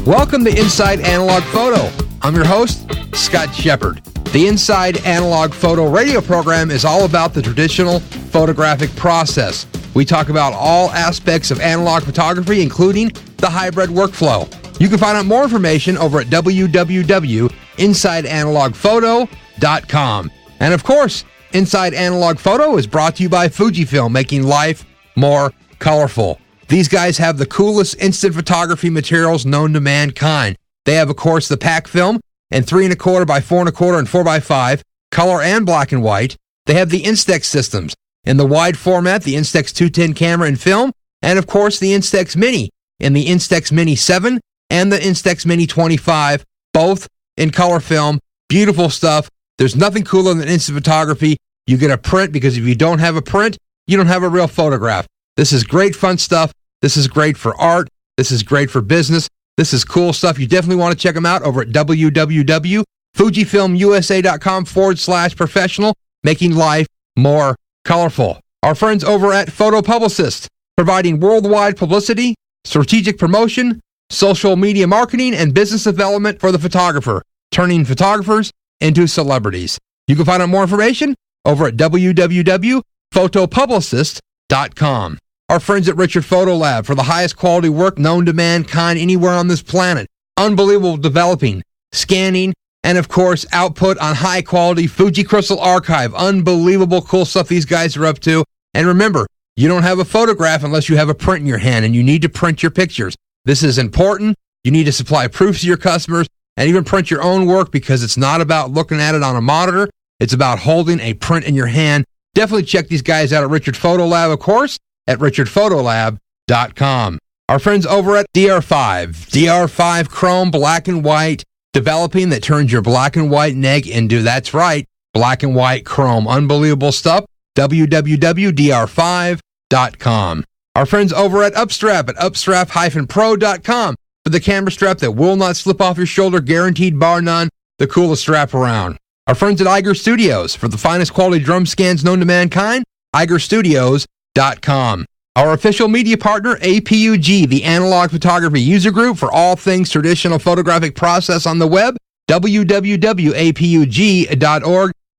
Welcome to Inside Analog Photo. I'm your host, Scott Shepard. The Inside Analog Photo radio program is all about the traditional photographic process. We talk about all aspects of analog photography, including the hybrid workflow. You can find out more information over at www.insideanalogphoto.com. And of course, Inside Analog Photo is brought to you by Fujifilm, making life more colorful. These guys have the coolest instant photography materials known to mankind. They have, of course, the pack film and 3¼ by 4¼ and 4x5, color and black and white. They have the Instax systems in the wide format, the Instax 210 camera and film, and of course the Instax Mini in the Instax Mini 7 and the Instax Mini 25, both in color film. Beautiful stuff. There's nothing cooler than instant photography. You get a print, because if you don't have a print, you don't have a real photograph. This is great fun stuff. This is great for art. This is great for business. This is cool stuff. You definitely want to check them out over at www.fujifilmusa.com/professional, making life more colorful. Our friends over at Photo Publicist, providing worldwide publicity, strategic promotion, social media marketing, and business development for the photographer, turning photographers into celebrities. You can find out more information over at www.photopublicist.com. Our friends at Richard Photo Lab, for the highest quality work known to mankind anywhere on this planet. Unbelievable developing, scanning, and of course, output on high quality Fuji Crystal Archive. Unbelievable cool stuff these guys are up to. And remember, you don't have a photograph unless you have a print in your hand, and you need to print your pictures. This is important. You need to supply proofs to your customers and even print your own work, because it's not about looking at it on a monitor. It's about holding a print in your hand. Definitely check these guys out at Richard Photo Lab, of course, at richardphotolab.com. Our friends over at DR5 Chrome Black and White, developing that turns your black and white neg into, that's right, black and white chrome. Unbelievable stuff. www.dr5.com. Our friends over at Upstrap upstrap-pro.com for the camera strap that will not slip off your shoulder, guaranteed bar none, the coolest strap around. Our friends at Iger Studios, for the finest quality drum scans known to mankind, igerstudios.com. Our official media partner, APUG, the Analog Photography User Group, for all things traditional photographic process on the web, www.apug.org.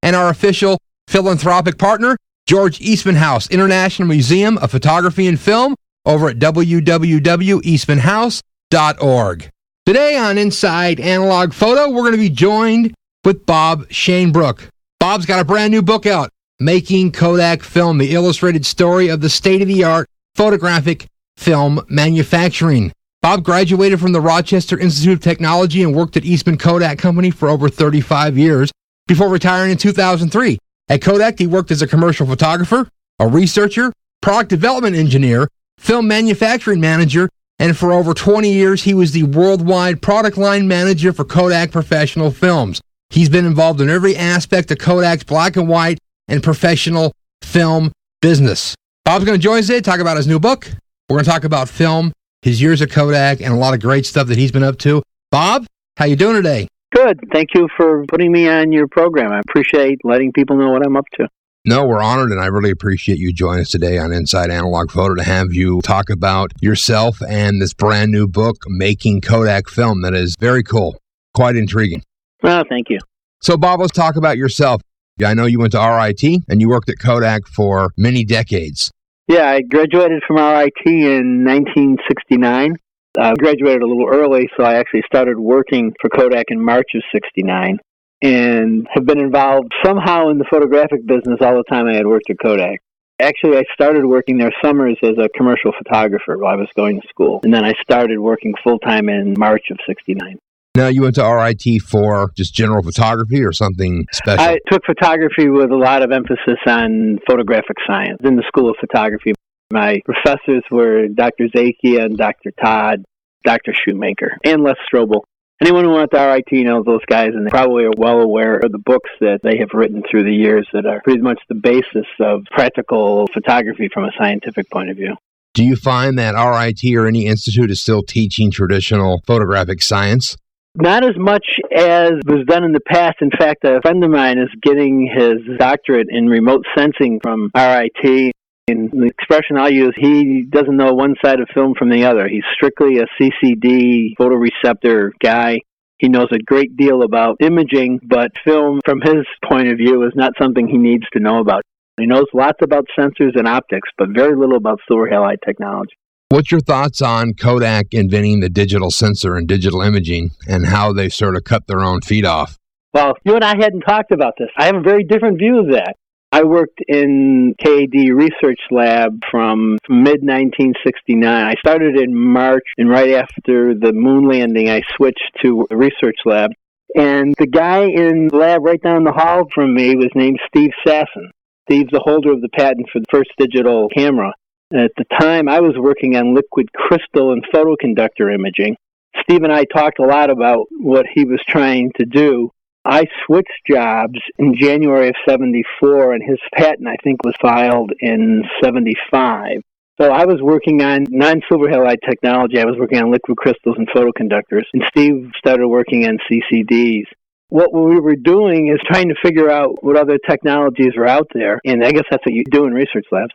And our official philanthropic partner, George Eastman House International Museum of Photography and Film, over at www.eastmanhouse.org. Today on Inside Analog Photo, we're going to be joined with Bob Shanebrook. Bob's got a brand new book out, Making Kodak Film, the illustrated story of the state-of-the-art photographic film manufacturing. Bob graduated from the Rochester Institute of Technology and worked at Eastman Kodak Company for over 35 years before retiring in 2003. At Kodak, he worked as a commercial photographer, a researcher, product development engineer, film manufacturing manager, and for over 20 years, he was the worldwide product line manager for Kodak Professional Films. He's been involved in every aspect of Kodak's black and white and professional film business. Bob's going to join us today to talk about his new book. We're going to talk about film, his years at Kodak, and a lot of great stuff that he's been up to. Bob, how you doing today? Good. Thank you for putting me on your program. I appreciate letting people know what I'm up to. No, we're honored, and I really appreciate you joining us today on Inside Analog Photo to have you talk about yourself and this brand new book, Making Kodak Film, that is very cool, quite intriguing. Well, thank you. So, Bob, let's talk about yourself. I know you went to RIT, and you worked at Kodak for many decades. Yeah, I graduated from RIT in 1969. I graduated a little early, so I actually started working for Kodak in March of 69, and have been involved somehow in the photographic business all the time I had worked at Kodak. Actually, I started working there summers as a commercial photographer while I was going to school, and then I started working full-time in March of 69. Now, you went to RIT for just general photography or something special? I took photography with a lot of emphasis on photographic science in the School of Photography. My professors were Dr. Zakia and Dr. Todd, Dr. Shoemaker, and Les Strobel. Anyone who went to RIT knows those guys, and they probably are well aware of the books that they have written through the years that are pretty much the basis of practical photography from a scientific point of view. Do you find that RIT or any institute is still teaching traditional photographic science? Not as much as was done in the past. In fact, a friend of mine is getting his doctorate in remote sensing from RIT. And the expression I'll use, he doesn't know one side of film from the other. He's strictly a CCD photoreceptor guy. He knows a great deal about imaging, but film, from his point of view, is not something he needs to know about. He knows lots about sensors and optics, but very little about silver halide technology. What's your thoughts on Kodak inventing the digital sensor and digital imaging and how they sort of cut their own feet off? Well, you and I hadn't talked about this. I have a very different view of that. I worked in KAD Research Lab from mid-1969. I started in March, and right after the moon landing, I switched to a research lab. And the guy in the lab right down the hall from me was named Steve Sasson. Steve's the holder of the patent for the first digital camera. At the time, I was working on liquid crystal and photoconductor imaging. Steve and I talked a lot about what he was trying to do. I switched jobs in January of 74, and his patent, I think, was filed in 75. So I was working on non-silver halide technology. I was working on liquid crystals and photoconductors, and Steve started working on CCDs. What we were doing is trying to figure out what other technologies were out there, and I guess that's what you do in research labs.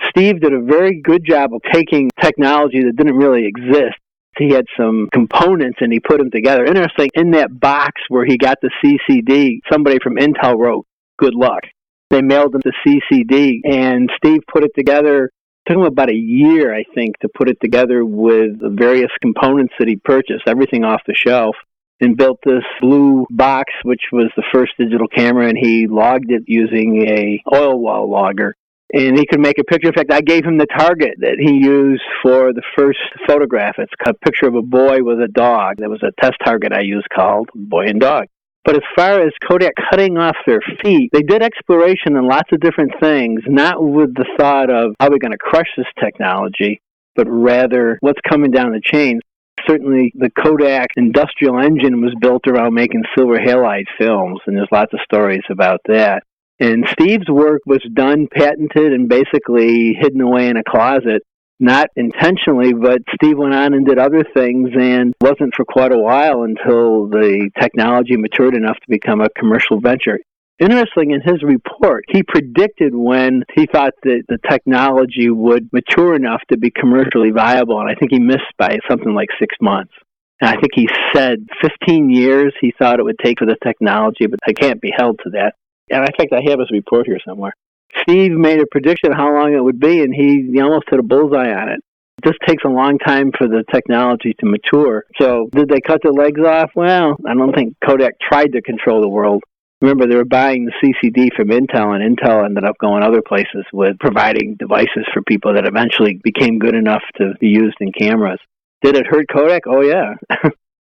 Steve did a very good job of taking technology that didn't really exist. He had some components and he put them together. Interesting, in that box where he got the CCD, somebody from Intel wrote, "Good luck." They mailed him the CCD, and Steve put it together. It took him about a year, I think, to put it together with the various components that he purchased, everything off the shelf, and built this blue box, which was the first digital camera, and he logged it using a oil well logger. And he could make a picture. In fact, I gave him the target that he used for the first photograph. It's a picture of a boy with a dog. There was a test target I used called Boy and Dog. But as far as Kodak cutting off their feet, they did exploration in lots of different things, not with the thought of how we're going to crush this technology, but rather what's coming down the chain. Certainly, the Kodak industrial engine was built around making silver halide films, and there's lots of stories about that. And Steve's work was done, patented, and basically hidden away in a closet, not intentionally, but Steve went on and did other things, and it wasn't for quite a while until the technology matured enough to become a commercial venture. Interesting, in his report, he predicted when he thought that the technology would mature enough to be commercially viable, and I think he missed by something like 6 months. And I think he said 15 years he thought it would take for the technology, but I can't be held to that. And in fact, I have his report here somewhere. Steve made a prediction of how long it would be, and he almost hit a bullseye on it. It just takes a long time for the technology to mature. So did they cut their legs off? Well, I don't think Kodak tried to control the world. Remember, they were buying the CCD from Intel, and Intel ended up going other places with providing devices for people that eventually became good enough to be used in cameras. Did it hurt Kodak? Oh, yeah.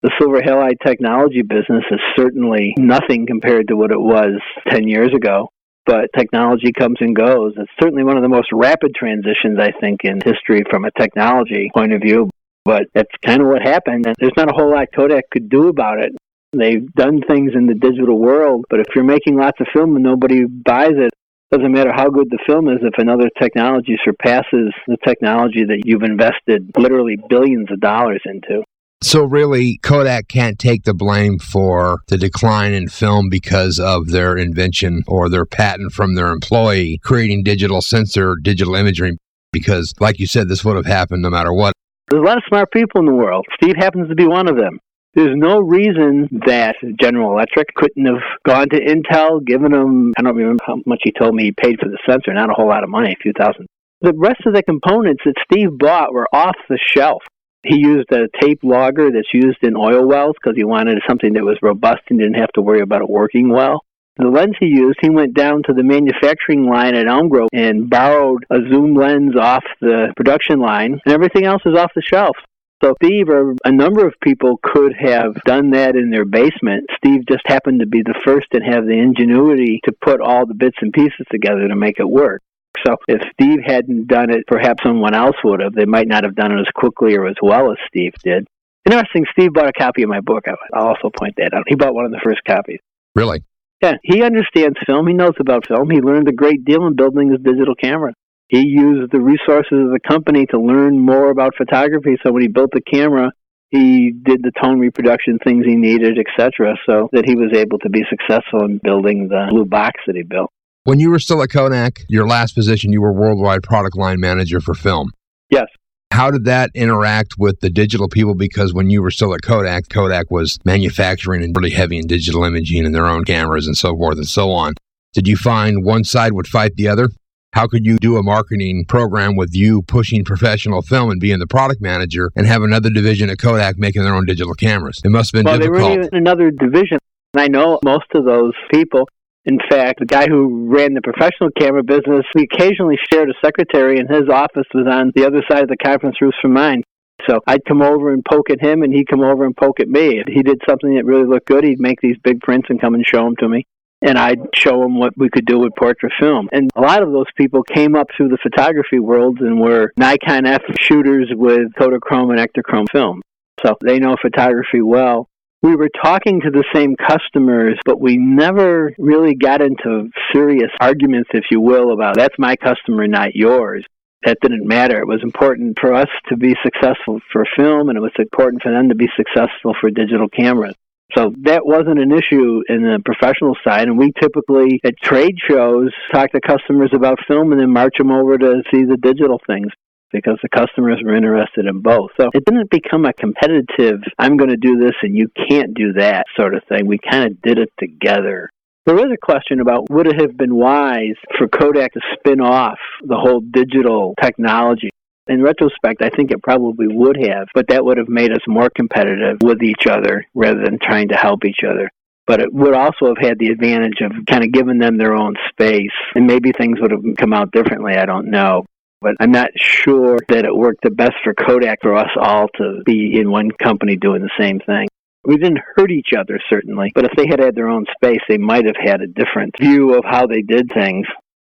The silver halide technology business is certainly nothing compared to what it was 10 years ago, but technology comes and goes. It's certainly one of the most rapid transitions, I think, in history from a technology point of view, but that's kind of what happened, and there's not a whole lot Kodak could do about it. They've done things in the digital world, but if you're making lots of film and nobody buys it, doesn't matter how good the film is if another technology surpasses the technology that you've invested literally billions of dollars into. So really, Kodak can't take the blame for the decline in film because of their invention or their patent from their employee creating digital sensor, digital imagery, because, like you said, this would have happened no matter what. There's a lot of smart people in the world. Steve happens to be one of them. There's no reason that General Electric couldn't have gone to Intel, given them, I don't remember how much he told me he paid for the sensor, not a whole lot of money, a few thousand. The rest of the components that Steve bought were off the shelf. He used a tape logger that's used in oil wells because he wanted something that was robust and didn't have to worry about it working well. The lens he used, he went down to the manufacturing line at Elm Grove and borrowed a zoom lens off the production line, and everything else is off the shelf. So Steve or a number of people could have done that in their basement. Steve just happened to be the first and have the ingenuity to put all the bits and pieces together to make it work. So if Steve hadn't done it, perhaps someone else would have. They might not have done it as quickly or as well as Steve did. Interesting, Steve bought a copy of my book. I'll also point that out. He bought one of the first copies. Really? Yeah, he understands film. He knows about film. He learned a great deal in building his digital camera. He used the resources of the company to learn more about photography. So when he built the camera, he did the tone reproduction things he needed, etc., so that he was able to be successful in building the blue box that he built. When you were still at Kodak, your last position, you were worldwide product line manager for film. Yes. How did that interact with the digital people? Because when you were still at Kodak, Kodak was manufacturing and really heavy in digital imaging and their own cameras and so forth and so on. Did you find one side would fight the other? How could you do a marketing program with you pushing professional film and being the product manager and have another division at Kodak making their own digital cameras? It must have been difficult. Well, they were in another division. I know most of those people. In fact, the guy who ran the professional camera business, we occasionally shared a secretary, and his office was on the other side of the conference room from mine. So I'd come over and poke at him, and he'd come over and poke at me. If he did something that really looked good, he'd make these big prints and come and show them to me. And I'd show them what we could do with portrait film. And a lot of those people came up through the photography world and were Nikon F shooters with Kodachrome and Ektachrome film. So they know photography well. We were talking to the same customers, but we never really got into serious arguments, if you will, about that's my customer, not yours. That didn't matter. It was important for us to be successful for film, and it was important for them to be successful for digital cameras. So that wasn't an issue in the professional side, and we typically, at trade shows, talk to customers about film and then march them over to see the digital things because the customers were interested in both. So it didn't become a competitive, I'm going to do this and you can't do that sort of thing. We kind of did it together. There was a question about would it have been wise for Kodak to spin off the whole digital technology. In retrospect, I think it probably would have, but that would have made us more competitive with each other rather than trying to help each other. But it would also have had the advantage of kind of giving them their own space, and maybe things would have come out differently, I don't know. But I'm not sure that it worked the best for Kodak for us all to be in one company doing the same thing. We didn't hurt each other, certainly, but if they had had their own space, they might have had a different view of how they did things,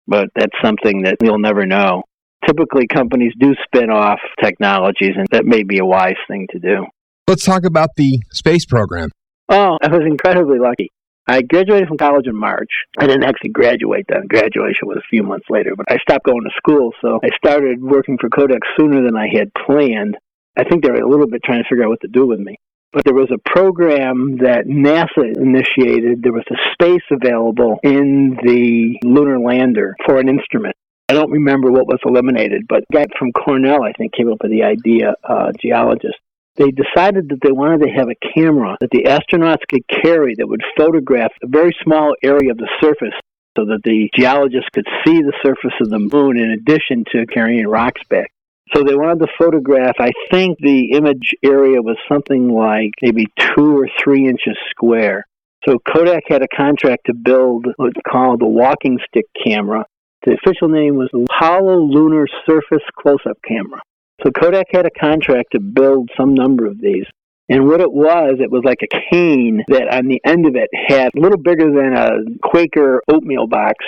but that's something that we'll never know. Typically, companies do spin off technologies, and that may be a wise thing to do. Let's talk about the space program. Oh, I was incredibly lucky. I graduated from college in March. I didn't actually graduate then. Graduation was a few months later, but I stopped going to school, so I started working for Kodak sooner than I had planned. I think they were a little bit trying to figure out what to do with me. But there was a program that NASA initiated. There was a space available in the lunar lander for an instrument. I don't remember what was eliminated, but a guy from Cornell, I think, came up with the idea, geologist. They decided that they wanted to have a camera that the astronauts could carry that would photograph a very small area of the surface so that the geologists could see the surface of the moon in addition to carrying rocks back. So they wanted to photograph, I think the image area was something like maybe 2 or 3 inches square. So Kodak had a contract to build what's called the walking stick camera. The official name was the Hollow Lunar Surface Close-Up Camera. So Kodak had a contract to build some number of these. And what it was like a cane that on the end of it had a little bigger than a Quaker oatmeal box.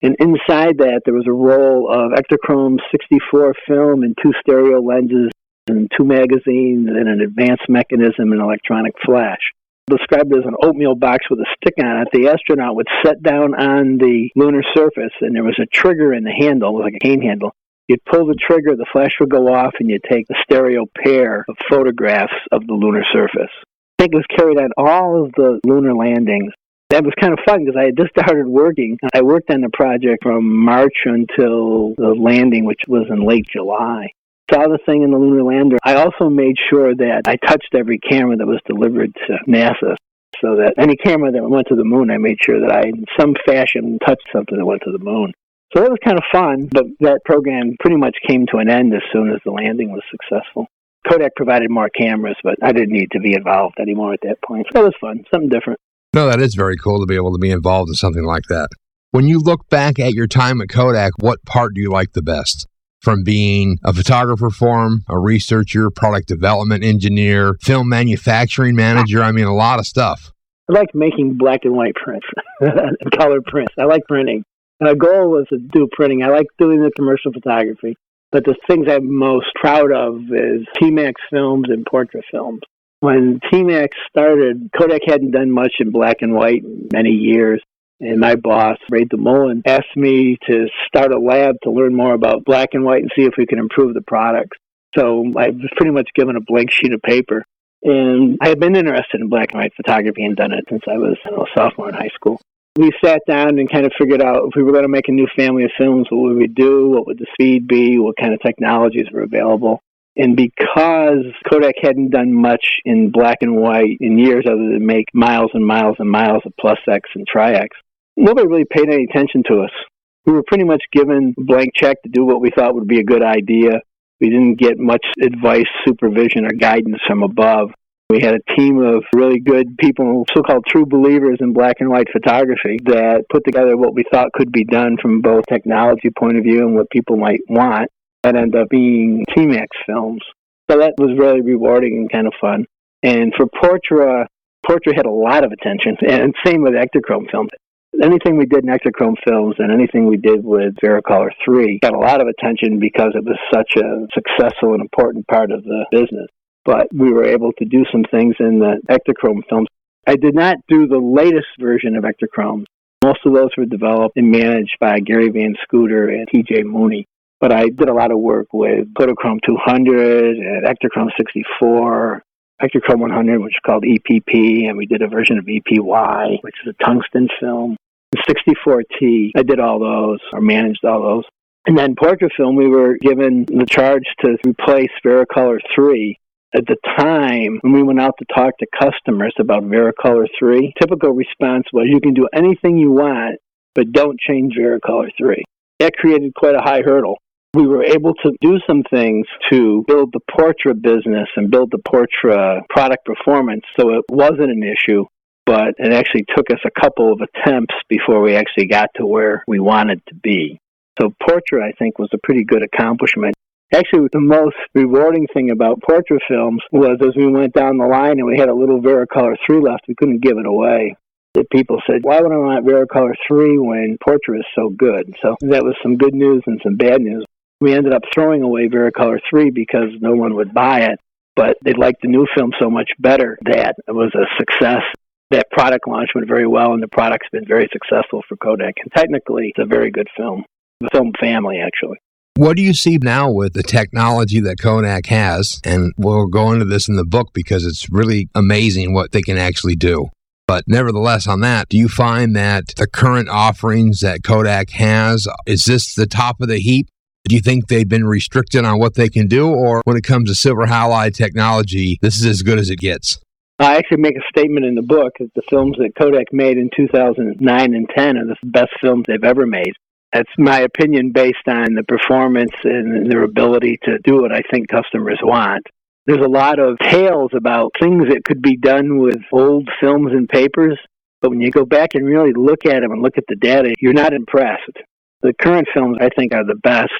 And inside that, there was a roll of Ektachrome 64 film and 2 stereo lenses and 2 magazines and an advanced mechanism and electronic flash. Described as an oatmeal box with a stick on it. The astronaut would set down on the lunar surface, and there was a trigger in the handle, like a cane handle. You'd pull the trigger, the flash would go off, and you'd take the stereo pair of photographs of the lunar surface. I think it was carried on all of the lunar landings. That was kind of fun because I had just started working. I worked on the project from March until the landing, which was in late July. Saw the thing in the lunar lander. I also made sure that I touched every camera that was delivered to NASA, so that any camera that went to the moon, I made sure that I, in some fashion, touched something that went to the moon. So that was kind of fun, but that program pretty much came to an end as soon as the landing was successful. Kodak provided more cameras, but I didn't need to be involved anymore at that point. So that was fun, something different. No, that is very cool to be able to be involved in something like that. When you look back at your time at Kodak, what part do you like the best? From being a photographer for them, a researcher, product development engineer, film manufacturing manager, I mean, a lot of stuff. I like making black and white prints, color prints. I like printing. My goal was to do printing. I like doing the commercial photography. But the things I'm most proud of is T-Max films and portrait films. When T-Max started, Kodak hadn't done much in black and white in many years. And my boss, Ray DeMullen, asked me to start a lab to learn more about black and white and see if we could improve the products. So I was pretty much given a blank sheet of paper. And I had been interested in black and white photography and done it since I was a sophomore in high school. we sat down and kind of figured out if we were going to make a new family of films, what would we do? What would the speed be? What kind of technologies were available? And because Kodak hadn't done much in black and white in years other than make miles and miles and miles of Plus X and Tri-X, nobody really paid any attention to us. We were pretty much given a blank check to do what we thought would be a good idea. We didn't get much advice, supervision, or guidance from above. We had a team of really good people, so-called true believers in black and white photography, that put together what we thought could be done from both technology point of view and what people might want. That ended up being T-Max films. So that was really rewarding and kind of fun. And for Portra had a lot of attention, and same with Ektachrome films. Anything we did in Ektachrome films and anything we did with Vericolor 3 got a lot of attention because it was such a successful and important part of the business. But we were able to do some things in the Ektachrome films. I did not do the latest version of Ektachrome. Most of those were developed and managed by Gary Van Scooter and T.J. Mooney. But I did a lot of work with Kodachrome 200 and Ektachrome 64, Ektachrome 100, which is called EPP, and we did a version of EPY, which is a tungsten film. The 64T, I did all those, or managed all those. And then Portrait film, we were given the charge to replace Vericolor 3. At the time, when we went out to talk to customers about Vericolor 3, typical response was, you can do anything you want, but don't change Vericolor 3. That created quite a high hurdle. We were able to do some things to build the Portra business and build the Portra product performance, so it wasn't an issue, but it actually took us a couple of attempts before we actually got to where we wanted to be. So Portra, I think, was a pretty good accomplishment. Actually, the most rewarding thing about Portra films was as we went down the line and we had a little Vericolor 3 left, we couldn't give it away. That people said, why would I want Vericolor 3 when Portra is so good? So that was some good news and some bad news. We ended up throwing away Vericolor 3 because no one would buy it, but they liked the new film so much better that it was a success. That product launch went very well, and the product's been very successful for Kodak. And technically, it's a very good film. The film family, actually. What do you see now with the technology that Kodak has? And we'll go into this in the book because it's really amazing what they can actually do. But nevertheless, on that, do you find that the current offerings that Kodak has, is this the top of the heap? Do you think they've been restricted on what they can do? Or when it comes to silver halide technology, this is as good as it gets? I actually make a statement in the book that the films that Kodak made in 2009 and 10 are the best films they've ever made. That's my opinion based on the performance and their ability to do what I think customers want. There's a lot of tales about things that could be done with old films and papers, but when you go back and really look at them and look at the data, you're not impressed. The current films, I think, are the best,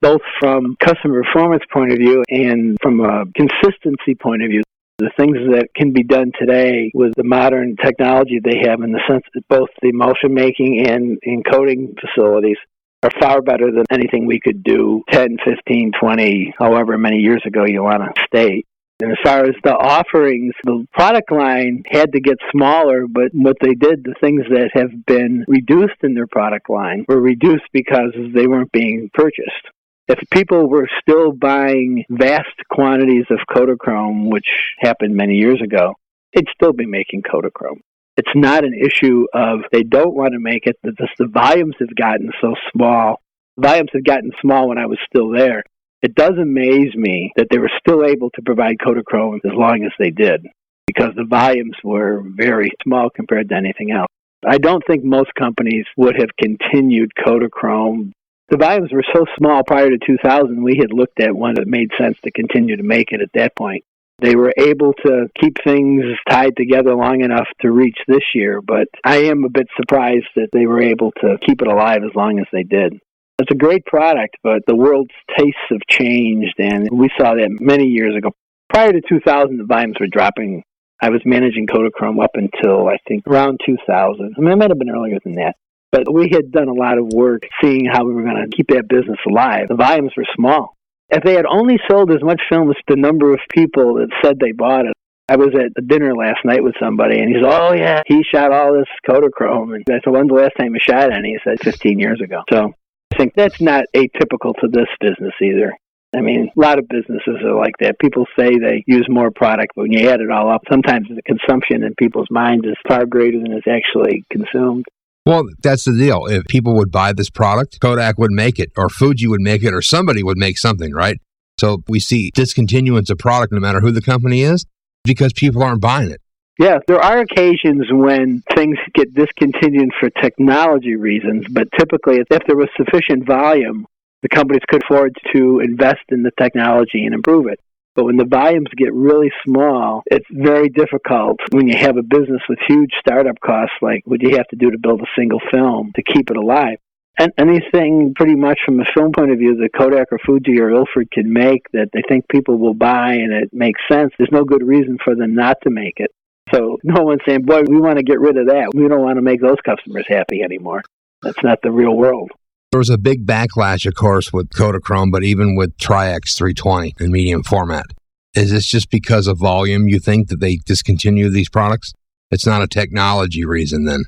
both from customer performance point of view and from a consistency point of view. The things that can be done today with the modern technology they have, in the sense that both the emulsion making and encoding facilities are far better than anything we could do 10, 15, 20, however many years ago you want to state. And as far as the offerings, the product line had to get smaller, but what they did, the things that have been reduced in their product line were reduced because they weren't being purchased. If people were still buying vast quantities of Kodachrome, which happened many years ago, they'd still be making Kodachrome. It's not an issue of they don't want to make it, but just the volumes have gotten so small. Volumes have gotten small when I was still there. It does amaze me that they were still able to provide Kodachrome as long as they did, because the volumes were very small compared to anything else. I don't think most companies would have continued Kodachrome. The volumes were so small prior to 2000, we had looked at one that made sense to continue to make it at that point. They were able to keep things tied together long enough to reach this year, but I am a bit surprised that they were able to keep it alive as long as they did. It's a great product, but the world's tastes have changed, and we saw that many years ago. Prior to 2000, the volumes were dropping. I was managing Kodachrome up until, I think, around 2000. I mean, it might have been earlier than that. But we had done a lot of work seeing how we were going to keep that business alive. The volumes were small. If they had only sold as much film as the number of people that said they bought it. I was at a dinner last night with somebody, and he said, oh, yeah, he shot all this Kodachrome. And I said, when's the last time you shot any? He said, 15 years ago. So I think that's not atypical to this business either. I mean, a lot of businesses are like that. People say they use more product, but when you add it all up, sometimes the consumption in people's minds is far greater than is actually consumed. Well, that's the deal. If people would buy this product, Kodak would make it, or Fuji would make it, or somebody would make something, right? So we see discontinuance of product no matter who the company is because people aren't buying it. Yeah, there are occasions when things get discontinued for technology reasons, but typically if there was sufficient volume, the companies could afford to invest in the technology and improve it. But when the volumes get really small, it's very difficult when you have a business with huge startup costs like what you have to do to build a single film to keep it alive. And anything pretty much from a film point of view that Kodak or Fuji or Ilford can make that they think people will buy and it makes sense, there's no good reason for them not to make it. So no one's saying, boy, we want to get rid of that. We don't want to make those customers happy anymore. That's not the real world. There was a big backlash, of course, with Kodachrome, but even with Tri-X 320 in medium format. Is this just because of volume, you think, that they discontinue these products? It's not a technology reason, then?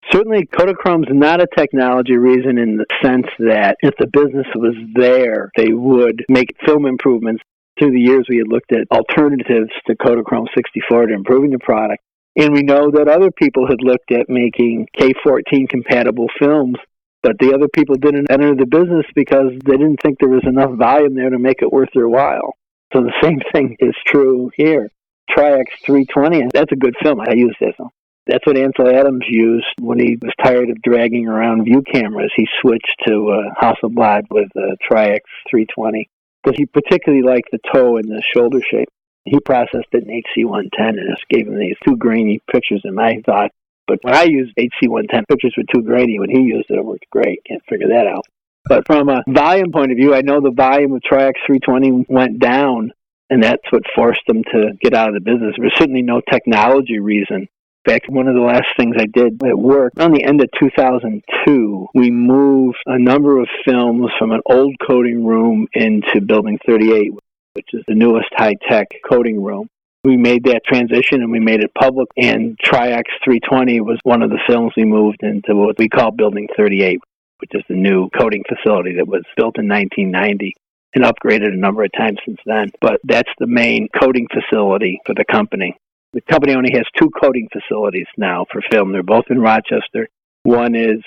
Certainly, Kodachrome's not a technology reason in the sense that if the business was there, they would make film improvements. Through the years, we had looked at alternatives to Kodachrome 64 to improving the product. And we know that other people had looked at making K14 compatible films, but the other people didn't enter the business because they didn't think there was enough volume there to make it worth their while. So the same thing is true here. Tri-X 320, that's a good film. I use that film. That's what Ansel Adams used when he was tired of dragging around view cameras. He switched to Hasselblad with Tri-X 320 because he particularly liked the toe and the shoulder shape. He processed it in HC-110 and just gave him these too grainy pictures in my thought. But when I used HC-110, pictures were too grainy. When he used it, it worked great. Can't figure that out. But from a volume point of view, I know the volume of Tri-X 320 went down, and that's what forced them to get out of the business. There's certainly no technology reason. In fact, one of the last things I did at work, on the end of 2002, we moved a number of films from an old coding room into Building 38, which is the newest high-tech coding room. We made that transition and we made it public, and Tri-X 320 was one of the films we moved into what we call Building 38, which is the new coding facility that was built in 1990 and upgraded a number of times since then. But that's the main coding facility for the company. The company only has 2 coding facilities now for film. They're both in Rochester. One is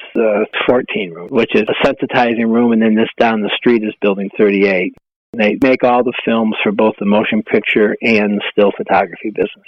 14 room, which is a sensitizing room, and then this down the street is Building 38. They make all the films for both the motion picture and the still photography business.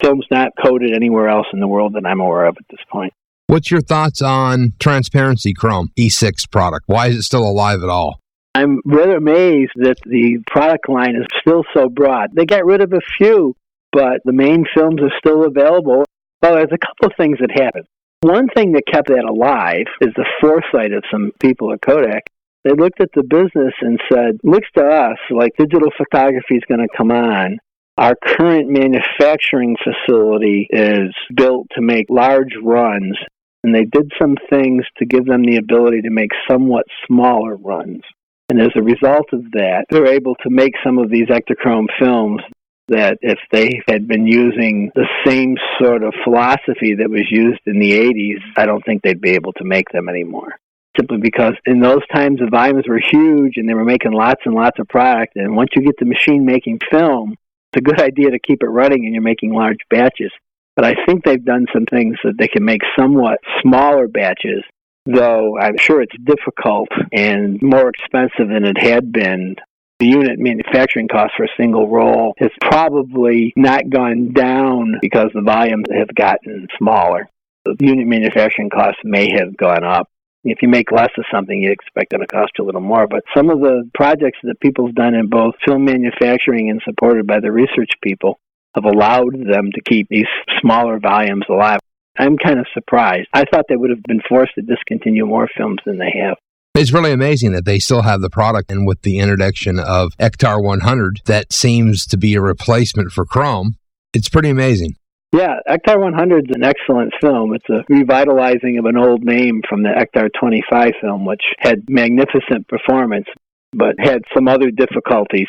Film's not coded anywhere else in the world that I'm aware of at this point. What's your thoughts on Transparency Chrome E6 product? Why is it still alive at all? I'm rather amazed that the product line is still so broad. They got rid of a few, but the main films are still available. Well, there's a couple of things that happened. One thing that kept that alive is the foresight of some people at Kodak. They looked at the business and said, looks to us like digital photography is going to come on. Our current manufacturing facility is built to make large runs, and they did some things to give them the ability to make somewhat smaller runs. And as a result of that, they're able to make some of these Ektachrome films that if they had been using the same sort of philosophy that was used in the 80s, I don't think they'd be able to make them anymore. Simply because in those times the volumes were huge and they were making lots and lots of product. And once you get the machine making film, it's a good idea to keep it running and you're making large batches. But I think they've done some things that they can make somewhat smaller batches, though I'm sure it's difficult and more expensive than it had been. The unit manufacturing cost for a single roll has probably not gone down because the volumes have gotten smaller. The unit manufacturing costs may have gone up. If you make less of something, you expect it to cost you a little more. But some of the projects that people have done in both film manufacturing and supported by the research people have allowed them to keep these smaller volumes alive. I'm kind of surprised. I thought they would have been forced to discontinue more films than they have. It's really amazing that they still have the product, and with the introduction of Ektar 100, that seems to be a replacement for Chrome. It's pretty amazing. Yeah, Ektar 100 is an excellent film. It's a revitalizing of an old name from the Ektar 25 film, which had magnificent performance, but had some other difficulties.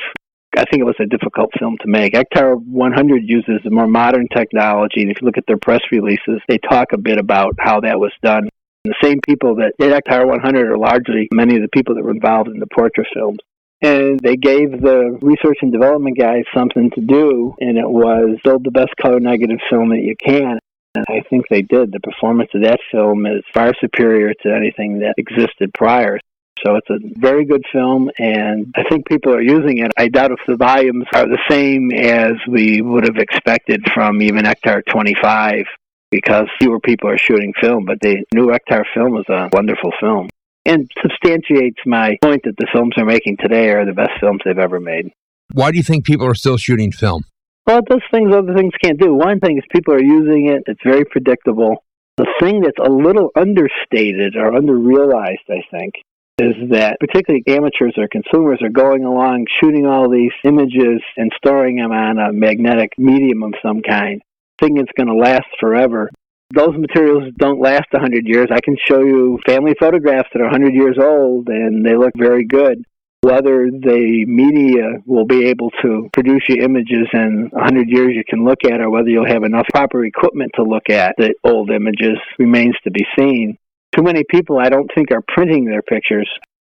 I think it was a difficult film to make. Ektar 100 uses a more modern technology, and if you look at their press releases, they talk a bit about how that was done. The same people that did Ektar 100 are largely many of the people that were involved in the portrait films. And they gave the research and development guys something to do, and it was build the best color negative film that you can. And I think they did. The performance of that film is far superior to anything that existed prior. So it's a very good film, and I think people are using it. I doubt if the volumes are the same as we would have expected from even Ectar 25, because fewer people are shooting film. But the new Ectar film is a wonderful film, and substantiates my point that the films they're making today are the best films they've ever made. Why do you think people are still shooting film? Well, it does things other things can't do. One thing is people are using it. It's very predictable. The thing that's a little understated or underrealized, I think, is that particularly amateurs or consumers are going along shooting all these images and storing them on a magnetic medium of some kind, thinking it's going to last forever. Those materials don't last 100 years. I can show you family photographs that are 100 years old, and they look very good. Whether the media will be able to produce you images in 100 years you can look at, or whether you'll have enough proper equipment to look at the old images, remains to be seen. Too many people, I don't think, are printing their pictures.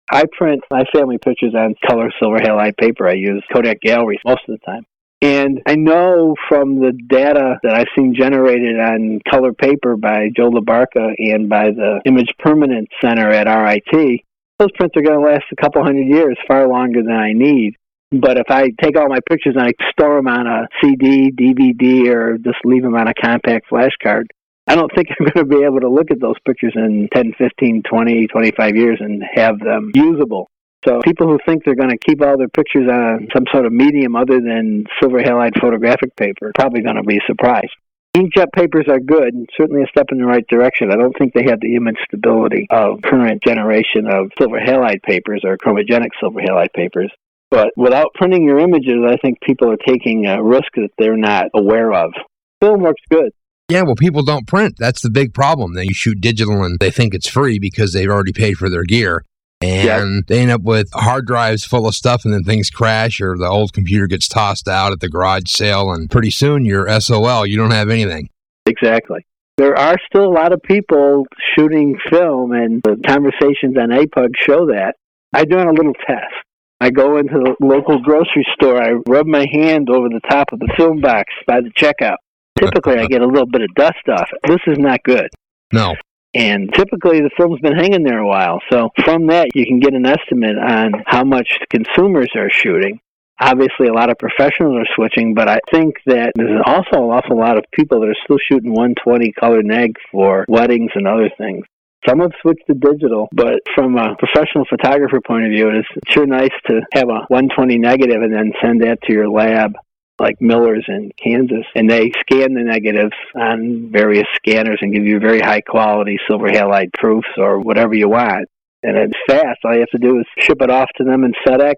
I print my family pictures on color silver halide paper. I use Kodak galleries most of the time. And I know from the data that I've seen generated on color paper by Joe LaBarca and by the Image Permanence Center at RIT, those prints are going to last a couple 100 years, far longer than I need. But if I take all my pictures and I store them on a CD, DVD, or just leave them on a compact flash card, I don't think I'm going to be able to look at those pictures in 10, 15, 20, 25 years and have them usable. So people who think they're going to keep all their pictures on some sort of medium other than silver halide photographic paper are probably going to be surprised. Inkjet papers are good, and certainly a step in the right direction. I don't think they have the image stability of current generation of silver halide papers or chromogenic silver halide papers. But without printing your images, I think people are taking a risk that they're not aware of. Film works good. Yeah, well, people don't print. That's the big problem. They shoot digital and they think it's free because they've already paid for their gear. And they end up with hard drives full of stuff, and then things crash, or the old computer gets tossed out at the garage sale, and pretty soon you're SOL. You don't have anything. Exactly. There are still a lot of people shooting film, and the conversations on APUG show that. I do a little test. I go into the local grocery store. I rub my hand over the top of the film box by the checkout. Typically, I get a little bit of dust off it. This is not good. No. And typically, the film's been hanging there a while. So from that, you can get an estimate on how much consumers are shooting. Obviously, a lot of professionals are switching, but I think that there's also an awful lot of people that are still shooting 120 color neg for weddings and other things. Some have switched to digital, but from a professional photographer point of view, it's sure nice to have a 120 negative and then send that to your lab, like Miller's in Kansas, and they scan the negatives on various scanners and give you very high-quality silver halide proofs or whatever you want. And it's fast. All you have to do is ship it off to them in FedEx.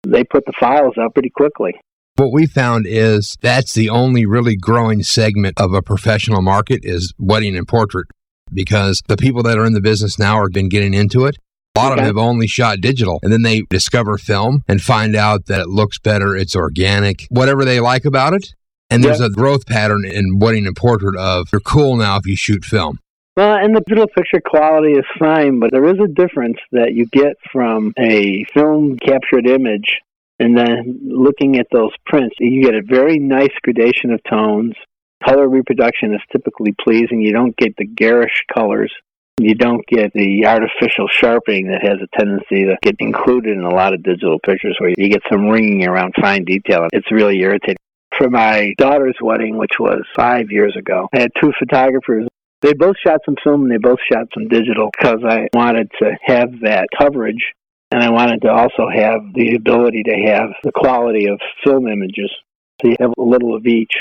They put the files up pretty quickly. What we found is that's the only really growing segment of a professional market is wedding and portrait, because the people that are in the business now are been getting into it. A lot of them have only shot digital, and then they discover film and find out that it looks better, it's organic, whatever they like about it. And there's a growth pattern in wedding and portrait of you're cool now if you shoot film. Well, and the digital picture quality is fine, but there is a difference that you get from a film captured image and then looking at those prints. You get a very nice gradation of tones. Color reproduction is typically pleasing. You don't get the garish colors. You don't get the artificial sharpening that has a tendency to get included in a lot of digital pictures where you get some ringing around fine detail. It's really irritating. For my daughter's wedding, which was 5 years ago, I had two photographers. They both shot some film and they both shot some digital because I wanted to have that coverage, and I wanted to also have the ability to have the quality of film images. So you have a little of each.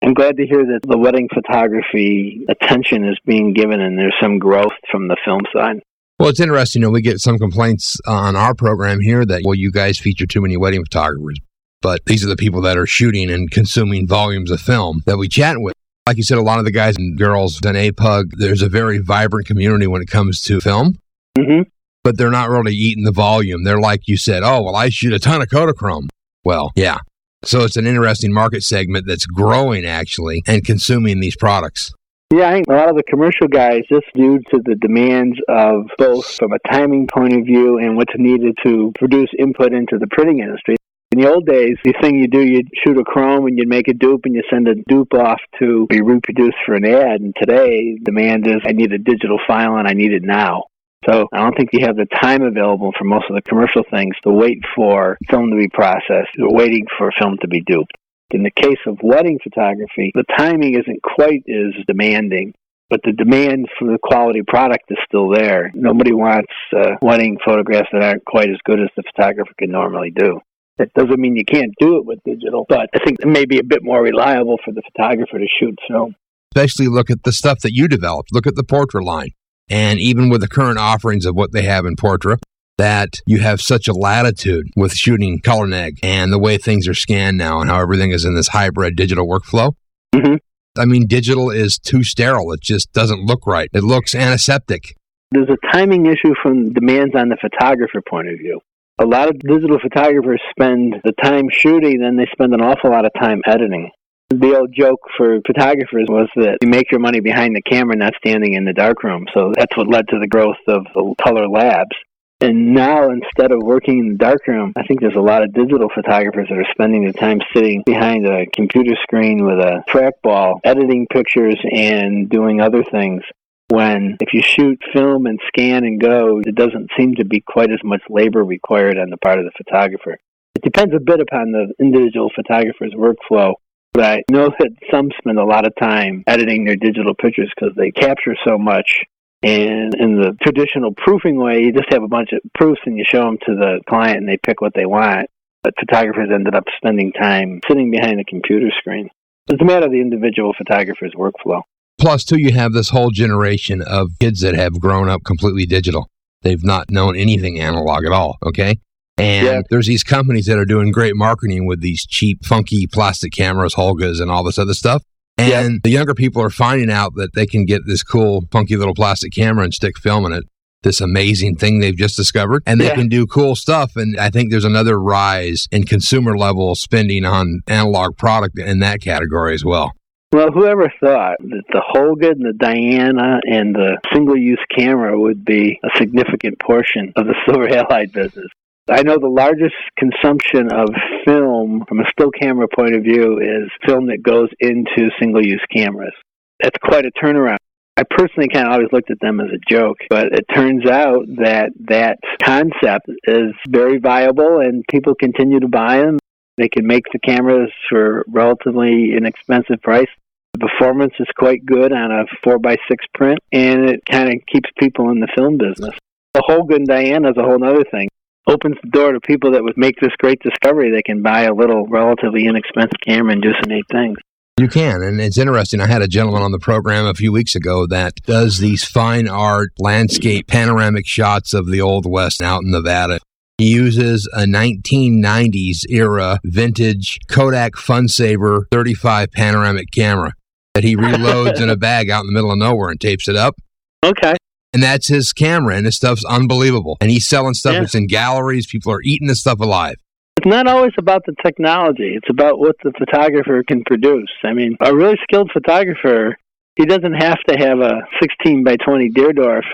I'm glad to hear that the wedding photography attention is being given and there's some growth from the film side. Well, it's interesting. We get some complaints on our program here that, well, you guys feature too many wedding photographers. But these are the people that are shooting and consuming volumes of film that we chat with. Like you said, a lot of the guys and girls in APUG, there's a very vibrant community when it comes to film. Mm-hmm. But they're not really eating the volume. They're like you said, oh, well, I shoot a ton of Kodachrome. Well, yeah. So it's an interesting market segment that's growing, actually, and consuming these products. Yeah, I think a lot of the commercial guys, just due to the demands of both from a timing point of view and what's needed to produce input into the printing industry, In the old days, the thing you do, you'd shoot a chrome and you'd make a dupe and you send a dupe off to be reproduced for an ad. And today, demand is, I need a digital file and I need it now. So I don't think you have the time available for most of the commercial things to wait for film to be processed or waiting for film to be duped. In the case of wedding photography, the timing isn't quite as demanding, but the demand for the quality product is still there. Nobody wants wedding photographs that aren't quite as good as the photographer can normally do. That doesn't mean you can't do it with digital, but I think it may be a bit more reliable for the photographer to shoot film. Especially look at the stuff that you developed. Look at the Portra line. And even with the current offerings of what they have in Portra, that you have such a latitude with shooting color neg and the way things are scanned now and how everything is in this hybrid digital workflow. Mm-hmm. I mean, digital is too sterile. It just doesn't look right. It looks antiseptic. There's a timing issue from demands on the photographer point of view. A lot of digital photographers spend the time shooting, then they spend an awful lot of time editing. The old joke for photographers was that you make your money behind the camera, not standing in the darkroom. So that's what led to the growth of the color labs. And now, instead of working in the darkroom, I think there's a lot of digital photographers that are spending their time sitting behind a computer screen with a trackball, editing pictures and doing other things. When if you shoot film and scan and go, it doesn't seem to be quite as much labor required on the part of the photographer. It depends a bit upon the individual photographer's workflow. But I know that some spend a lot of time editing their digital pictures because they capture so much. And in the traditional proofing way, you just have a bunch of proofs and you show them to the client and they pick what they want. But photographers ended up spending time sitting behind a computer screen. It's a matter of the individual photographer's workflow. Plus, too, you have this whole generation of kids that have grown up completely digital. They've not known anything analog at all, okay? And there's these companies that are doing great marketing with these cheap, funky plastic cameras, Holgas, and all this other stuff. And the younger people are finding out that they can get this cool, funky little plastic camera and stick film in it, this amazing thing they've just discovered, and they can do cool stuff. And I think there's another rise in consumer level spending on analog product in that category as well. Well, whoever thought that the Holga and the Diana and the single-use camera would be a significant portion of the silver halide business? I know the largest consumption of film from a still camera point of view is film that goes into single-use cameras. That's quite a turnaround. I personally kind of always looked at them as a joke, but it turns out that that concept is very viable and people continue to buy them. They can make the cameras for relatively inexpensive price. The performance is quite good on a 4x6 print, and it kind of keeps people in the film business. The Holga and Diana is a whole other thing. Opens the door to people that would make this great discovery. They can buy a little relatively inexpensive camera and do some neat things. You can, and it's interesting. I had a gentleman on the program a few weeks ago that does these fine art landscape panoramic shots of the Old West out in Nevada. He uses a 1990s era vintage Kodak Funsaver 35 panoramic camera that he reloads in a bag out in the middle of nowhere and tapes it up. Okay. And that's his camera, and his stuff's unbelievable. And he's selling stuff that's in galleries. People are eating this stuff alive. It's not always about the technology. It's about what the photographer can produce. I mean, a really skilled photographer, he doesn't have to have a 16 by 20 Deerdorf.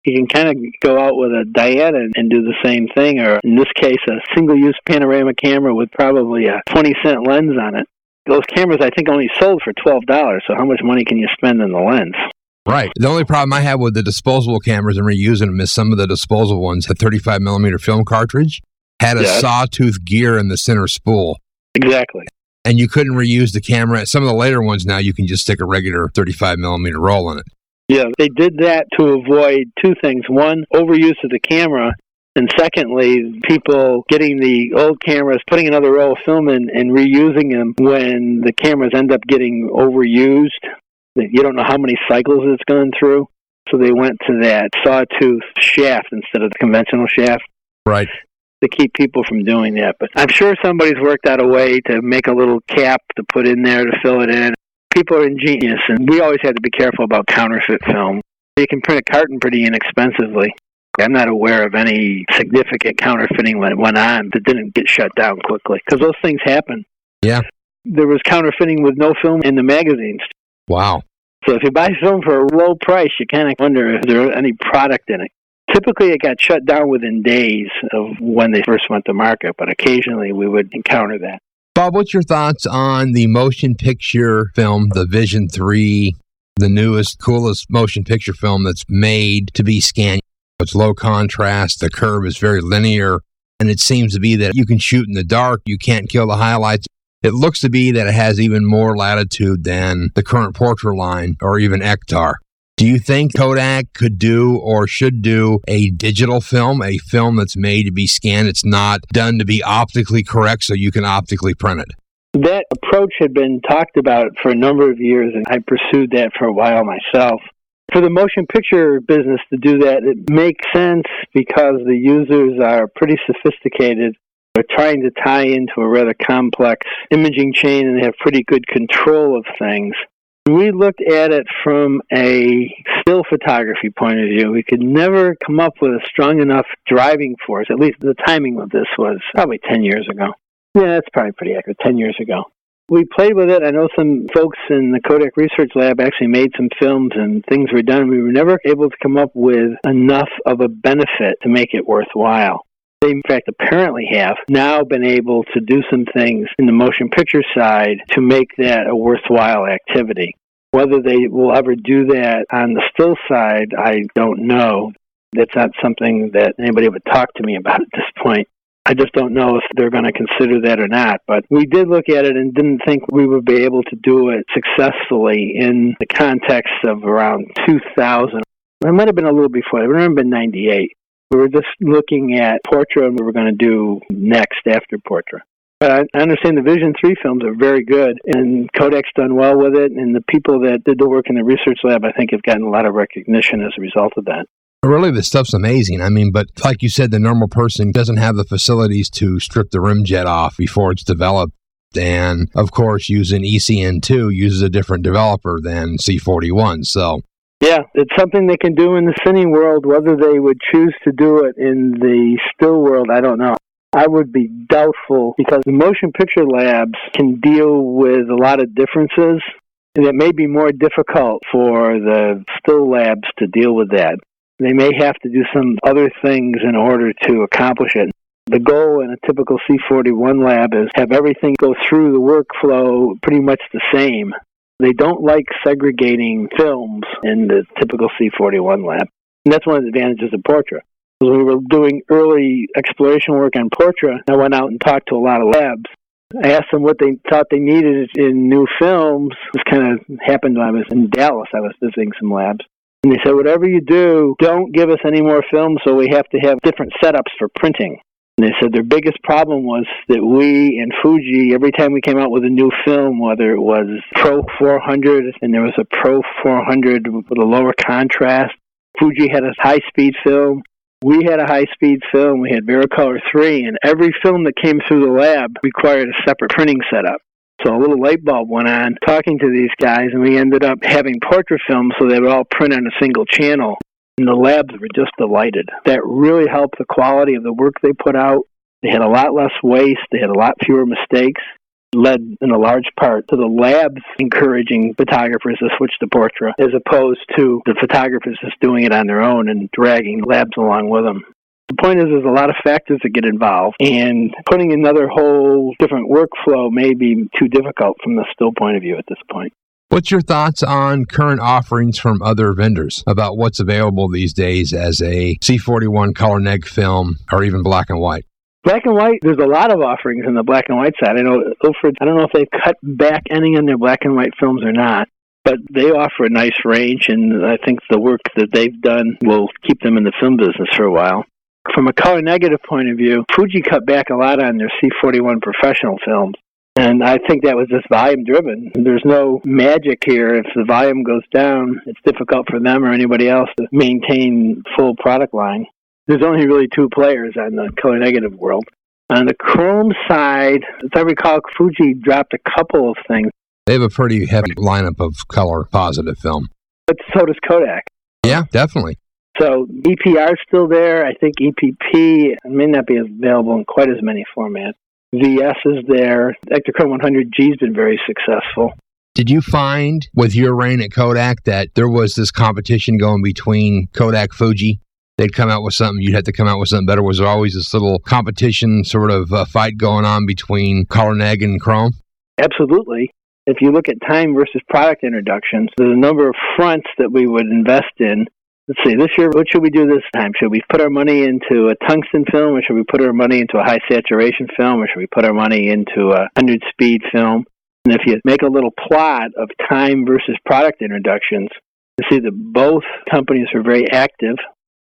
He can kind of go out with a Diana and do the same thing, or in this case, a single-use panorama camera with probably a 20-cent lens on it. Those cameras, I think, only sold for $12, so how much money can you spend on the lens? Right. The only problem I have with the disposable cameras and reusing them is some of the disposable ones, the 35mm film cartridge, had a sawtooth gear in the center spool. Exactly. And you couldn't reuse the camera. Some of the later ones now, you can just stick a regular 35mm roll in it. Yeah, they did that to avoid two things. One, overuse of the camera. And secondly, people getting the old cameras, putting another roll of film in and reusing them when the cameras end up getting overused. You don't know how many cycles it's gone through. So they went to that sawtooth shaft instead of the conventional shaft. Right. To keep people from doing that. But I'm sure somebody's worked out a way to make a little cap to put in there to fill it in. People are ingenious, and we always had to be careful about counterfeit film. You can print a carton pretty inexpensively. I'm not aware of any significant counterfeiting that went on that didn't get shut down quickly, because those things happen. Yeah. There was counterfeiting with no film in the magazines. Wow. So if you buy film for a low price, you kind of wonder if there's any product in it. Typically, it got shut down within days of when they first went to market, but occasionally we would encounter that. Bob, what's your thoughts on the motion picture film, the Vision 3, the newest, coolest motion picture film that's made to be scanned? It's low contrast, the curve is very linear, and it seems to be that you can shoot in the dark, you can't kill the highlights. It looks to be that it has even more latitude than the current Portra line or even Ektar. Do you think Kodak could do or should do a digital film, a film that's made to be scanned? It's not done to be optically correct so you can optically print it. That approach had been talked about for a number of years, and I pursued that for a while myself. For the motion picture business to do that, it makes sense because the users are pretty sophisticated. They're trying to tie into a rather complex imaging chain, and they have pretty good control of things. We looked at it from a still photography point of view. We could never come up with a strong enough driving force. At least the timing of this was probably 10 years ago. Yeah, that's probably pretty accurate, 10 years ago. We played with it. I know some folks in the Kodak Research Lab actually made some films and things were done. We were never able to come up with enough of a benefit to make it worthwhile. They, in fact, apparently have now been able to do some things in the motion picture side to make that a worthwhile activity. Whether they will ever do that on the still side, I don't know. That's not something that anybody would talk to me about at this point. I just don't know if they're going to consider that or not. But we did look at it and didn't think we would be able to do it successfully in the context of around 2000. It might have been a little before. It might have been 98. We were just looking at Portra and we were going to do next after Portra. But I understand the Vision 3 films are very good, and Kodak's done well with it, and the people that did the work in the research lab, I think, have gotten a lot of recognition as a result of that. Really, this stuff's amazing. I mean, but like you said, the normal person doesn't have the facilities to strip the rim jet off before it's developed. And, of course, using ECN2 uses a different developer than C41, so... Yeah, it's something they can do in the cine world. Whether they would choose to do it in the still world, I don't know. I would be doubtful because the motion picture labs can deal with a lot of differences, and it may be more difficult for the still labs to deal with that. They may have to do some other things in order to accomplish it. The goal in a typical C41 lab is have everything go through the workflow pretty much the same. They don't like segregating films in the typical C41 lab. And that's one of the advantages of Portra. When we were doing early exploration work on Portra, I went out and talked to a lot of labs. I asked them what they thought they needed in new films. This kind of happened when I was in Dallas. I was visiting some labs. And they said, whatever you do, don't give us any more films, so we have to have different setups for printing. And they said their biggest problem was that we and Fuji, every time we came out with a new film, whether it was Pro 400 and there was a Pro 400 with a lower contrast, Fuji had a high-speed film, we had a high-speed film, we had Vericolor 3, and every film that came through the lab required a separate printing setup. So a little light bulb went on talking to these guys, and we ended up having portrait films so they would all print on a single channel. And the labs were just delighted. That really helped the quality of the work they put out. They had a lot less waste. They had a lot fewer mistakes. It led in a large part to the labs encouraging photographers to switch to Portra, as opposed to the photographers just doing it on their own and dragging labs along with them. The point is there's a lot of factors that get involved, and putting another whole different workflow may be too difficult from the still point of view at this point. What's your thoughts on current offerings from other vendors about what's available these days as a C41 color neg film or even black and white? Black and white, there's a lot of offerings on the black and white side. I know Ilford, I don't know if they've cut back any on their black and white films or not, but they offer a nice range, and I think the work that they've done will keep them in the film business for a while. From a color negative point of view, Fuji cut back a lot on their C41 professional films. And I think that was just volume driven. There's no magic here. If the volume goes down, it's difficult for them or anybody else to maintain full product line. There's only really two players on the color negative world. On the chrome side, as I recall, Fuji dropped a couple of things. They have a pretty heavy lineup of color positive film. But so does Kodak. Yeah, definitely. So EPR is still there. I think EPP may not be available in quite as many formats. VS is there. Ektachrome 100G has been very successful. Did you find with your reign at Kodak that there was this competition going between Kodak Fuji? they'd come out with something, you'd have to come out with something better? Was there always this little competition sort of fight going on between color neg and chrome? Absolutely. If you look at time versus product introductions, there's a number of fronts that we would invest in. Let's see, this year, what should we do this time? Should we put our money into a tungsten film, or should we put our money into a high saturation film, or should we put our money into a 100-speed film? And if you make a little plot of time versus product introductions, you see that both companies are very active,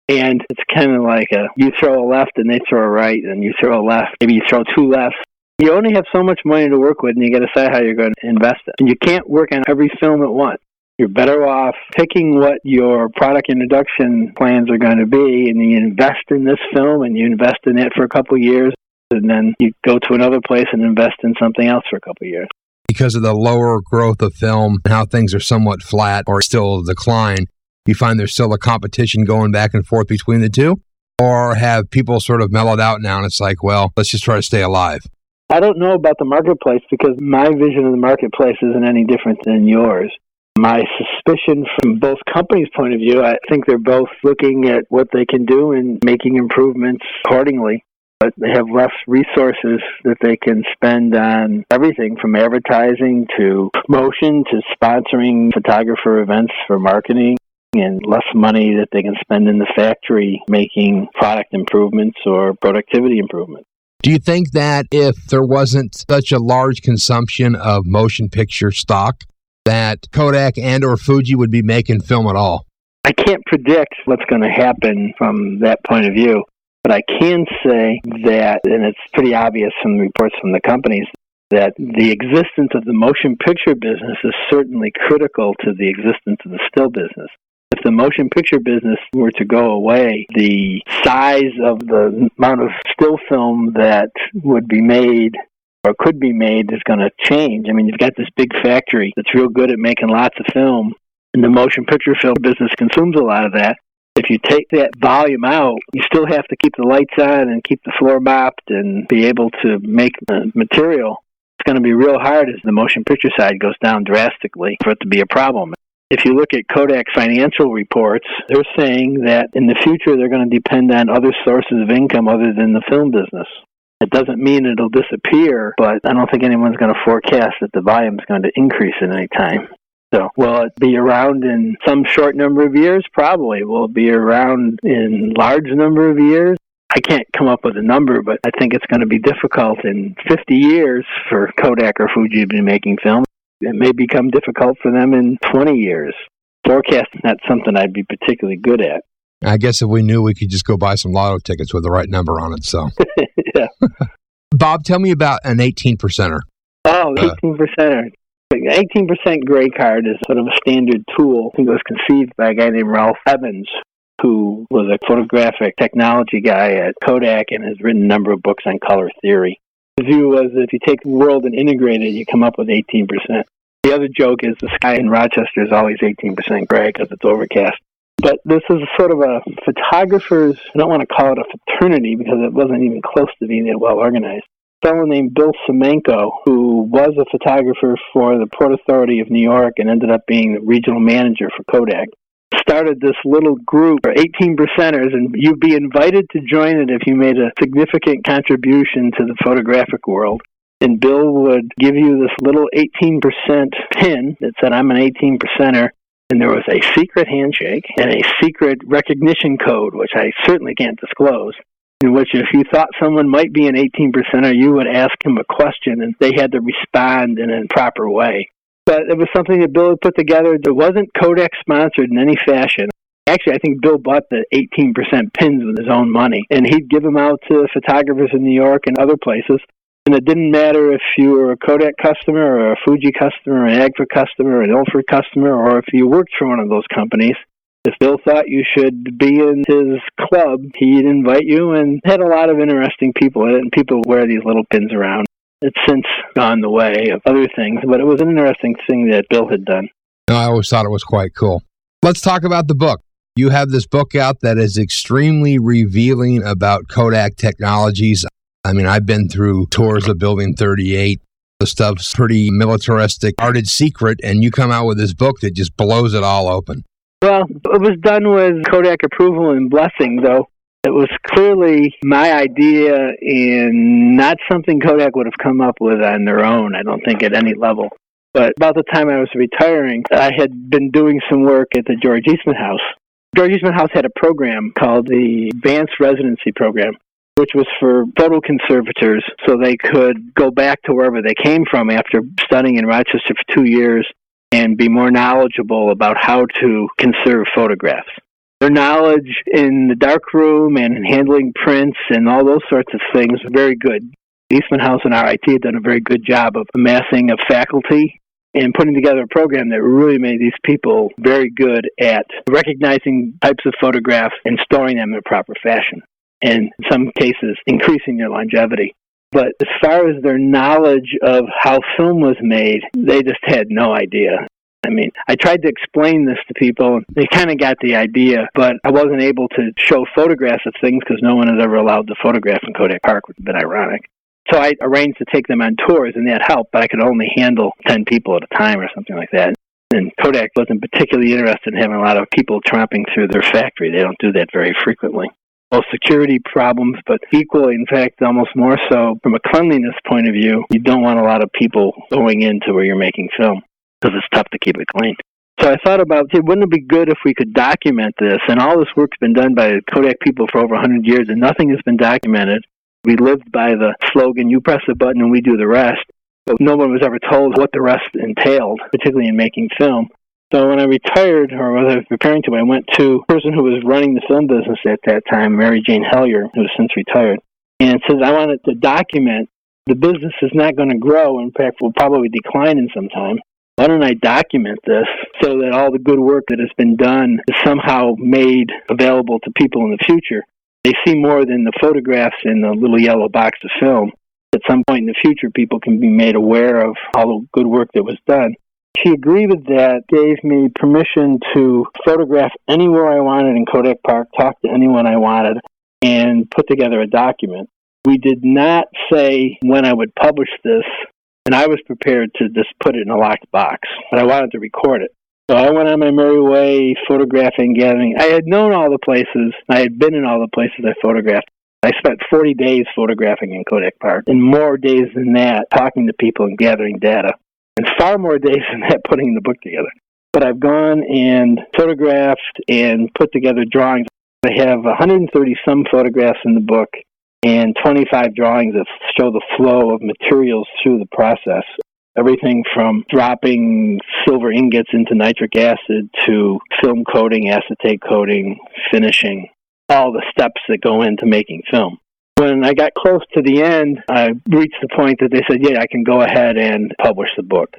and it's kind of like you throw a left and they throw a right, and you throw a left, maybe you throw two lefts. You only have so much money to work with, and you got to decide how you're going to invest it. And you can't work on every film at once. You're better off picking what your product introduction plans are going to be, and you invest in this film, and you invest in it for a couple of years, and then you go to another place and invest in something else for a couple of years. Because of the lower growth of film and how things are somewhat flat or still decline, you find there's still a competition going back and forth between the two? Or have people sort of mellowed out now and it's like, well, let's just try to stay alive? I don't know about the marketplace because my vision of the marketplace isn't any different than yours. My suspicion from both companies' point of view, I think they're both looking at what they can do and making improvements accordingly. But they have less resources that they can spend on everything from advertising to promotion to sponsoring photographer events for marketing, and less money that they can spend in the factory making product improvements or productivity improvements. Do you think that if there wasn't such a large consumption of motion picture stock, that Kodak and or Fuji would be making film at all? I can't predict what's going to happen from that point of view, but I can say that, and it's pretty obvious from the reports from the companies, that the existence of the motion picture business is certainly critical to the existence of the still business. If the motion picture business were to go away, the size of the amount of still film that would be made or could be made is going to change. I mean, you've got this big factory that's real good at making lots of film, and the motion picture film business consumes a lot of that. If you take that volume out, you still have to keep the lights on and keep the floor mopped and be able to make material. It's going to be real hard as the motion picture side goes down drastically for it to be a problem. If you look at Kodak's financial reports, they're saying that in the future they're going to depend on other sources of income other than the film business. It doesn't mean it'll disappear, but I don't think anyone's going to forecast that the volume is going to increase at any time. So will it be around in some short number of years? Probably. Will it be around in large number of years? I can't come up with a number, but I think it's going to be difficult in 50 years for Kodak or Fuji to be making film. It may become difficult for them in 20 years. Forecasting, not something I'd be particularly good at. I guess if we knew, we could just go buy some lotto tickets with the right number on it. So, yeah. Bob, tell me about an 18%er. Oh, 18%er. The 18% gray card is sort of a standard tool. I think it was conceived by a guy named Ralph Evans, who was a photographic technology guy at Kodak and has written a number of books on color theory. The view was that if you take the world and integrate it, you come up with 18%. The other joke is the sky in Rochester is always 18% gray because it's overcast. But this is sort of a photographer's, I don't want to call it a fraternity because it wasn't even close to being that well organized. A fellow named Bill Semenko, who was a photographer for the Port Authority of New York and ended up being the regional manager for Kodak, started this little group for 18%ers, and you'd be invited to join it if you made a significant contribution to the photographic world. And Bill would give you this little 18% pin that said, I'm an 18%er, and there was a secret handshake and a secret recognition code, which I certainly can't disclose, in which if you thought someone might be an 18%er, you would ask him a question, and they had to respond in a proper way. But it was something that Bill had put together. It wasn't Kodak sponsored in any fashion. Actually, I think Bill bought the 18% pins with his own money, and he'd give them out to photographers in New York and other places. And it didn't matter if you were a Kodak customer or a Fuji customer, an Agfa customer, an Ilford customer, or if you worked for one of those companies. If Bill thought you should be in his club, he'd invite you, and had a lot of interesting people in it, and people wear these little pins around. It's since gone the way of other things, but it was an interesting thing that Bill had done. I always thought it was quite cool. Let's talk about the book. You have this book out that is extremely revealing about Kodak technologies. I mean, I've been through tours of Building 38. The stuff's pretty militaristic, guarded secret, and you come out with this book that just blows it all open. Well, it was done with Kodak approval and blessing, though. It was clearly my idea and not something Kodak would have come up with on their own, I don't think, at any level. But about the time I was retiring, I had been doing some work at the George Eastman House. George Eastman House had a program called the Advanced Residency Program, which was for photo conservators so they could go back to wherever they came from after studying in Rochester for 2 years and be more knowledgeable about how to conserve photographs. Their knowledge in the darkroom and in handling prints and all those sorts of things was very good. Eastman House and RIT had done a very good job of amassing a faculty and putting together a program that really made these people very good at recognizing types of photographs and storing them in a proper fashion, and in some cases increasing their longevity. But as far as their knowledge of how film was made, they just had no idea. I mean, I tried to explain this to people. They kind of got the idea, but I wasn't able to show photographs of things because no one is ever allowed to photograph in Kodak Park, which has been ironic. So I arranged to take them on tours, and that helped, but I could only handle 10 people at a time or something like that. And Kodak wasn't particularly interested in having a lot of people tromping through their factory. They don't do that very frequently. Both security problems, but equally, in fact, almost more so from a cleanliness point of view, you don't want a lot of people going into where you're making film because it's tough to keep it clean. So I thought about, wouldn't it be good if we could document this? And all this work's been done by Kodak people for over 100 years, and nothing has been documented. We lived by the slogan, you press the button and we do the rest. But no one was ever told what the rest entailed, particularly in making film. So when I retired, or was I preparing to, I went to a person who was running the film business at that time, Mary Jane Hellier, who has since retired, and said, I wanted to document. The business is not going to grow. In fact, will probably decline in some time. Why don't I document this so that all the good work that has been done is somehow made available to people in the future? They see more than the photographs in the little yellow box of film. At some point in the future, people can be made aware of all the good work that was done. She agreed with that, gave me permission to photograph anywhere I wanted in Kodak Park, talk to anyone I wanted, and put together a document. We did not say when I would publish this, and I was prepared to just put it in a locked box, but I wanted to record it. So I went on my merry way, photographing, gathering. I had known all the places. I had been in all the places I photographed. I spent 40 days photographing in Kodak Park, and more days than that talking to people and gathering data, and far more days than that putting the book together. But I've gone and photographed and put together drawings. I have 130-some photographs in the book and 25 drawings that show the flow of materials through the process. Everything from dropping silver ingots into nitric acid to film coating, acetate coating, finishing, all the steps that go into making film. When I got close to the end, I reached the point that they said, yeah, I can go ahead and publish the book.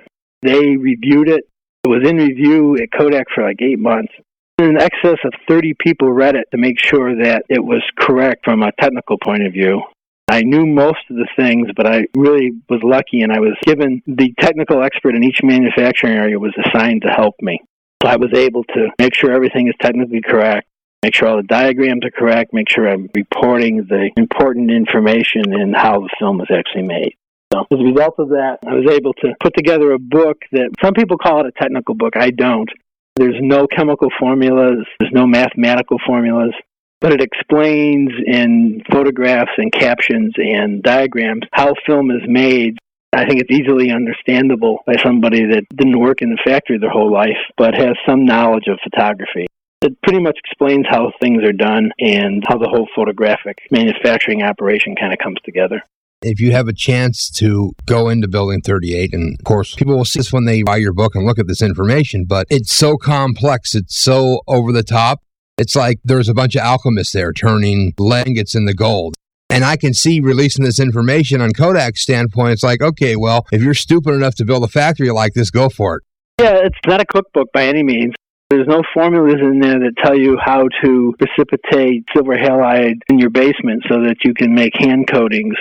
They reviewed it. It was in review at Kodak for like 8 months. In excess of 30 people read it to make sure that it was correct from a technical point of view. I knew most of the things, but I really was lucky, and I was given the technical expert in each manufacturing area was assigned to help me. So I was able to make sure everything is technically correct, make sure all the diagrams are correct, make sure I'm reporting the important information in how the film is actually made. So as a result of that, I was able to put together a book that some people call it a technical book. I don't. There's no chemical formulas. There's no mathematical formulas. But it explains in photographs and captions and diagrams how film is made. I think it's easily understandable by somebody that didn't work in the factory their whole life, but has some knowledge of photography. It pretty much explains how things are done and how the whole photographic manufacturing operation kind of comes together. If you have a chance to go into Building 38, and of course, people will see this when they buy your book and look at this information, but it's so complex, it's so over the top. It's like there's a bunch of alchemists there turning lead ingots into gold. And I can see releasing this information on Kodak's standpoint. It's like, okay, well, if you're stupid enough to build a factory like this, go for it. Yeah, it's not a cookbook by any means. There's no formulas in there that tell you how to precipitate silver halide in your basement so that you can make hand coatings.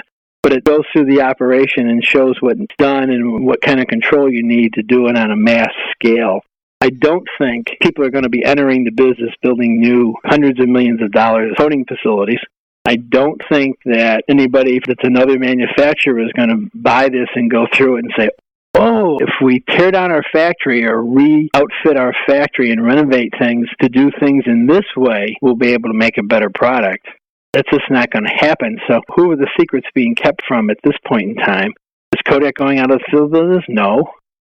But it goes through the operation and shows what's done and what kind of control you need to do it on a mass scale. I don't think people are going to be entering the business building new hundreds of millions of dollars coating facilities. I don't think that anybody that's another manufacturer is going to buy this and go through it and say, oh, if we tear down our factory or re-outfit our factory and renovate things to do things in this way, we'll be able to make a better product. That's just not going to happen. So who are the secrets being kept from at this point in time? Is Kodak going out of the film business? No.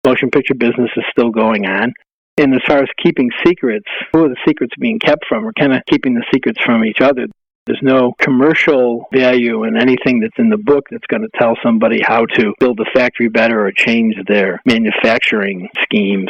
Motion picture business is still going on. And as far as keeping secrets, who are the secrets being kept from? We're kind of keeping the secrets from each other. There's no commercial value in anything that's in the book that's going to tell somebody how to build the factory better or change their manufacturing schemes.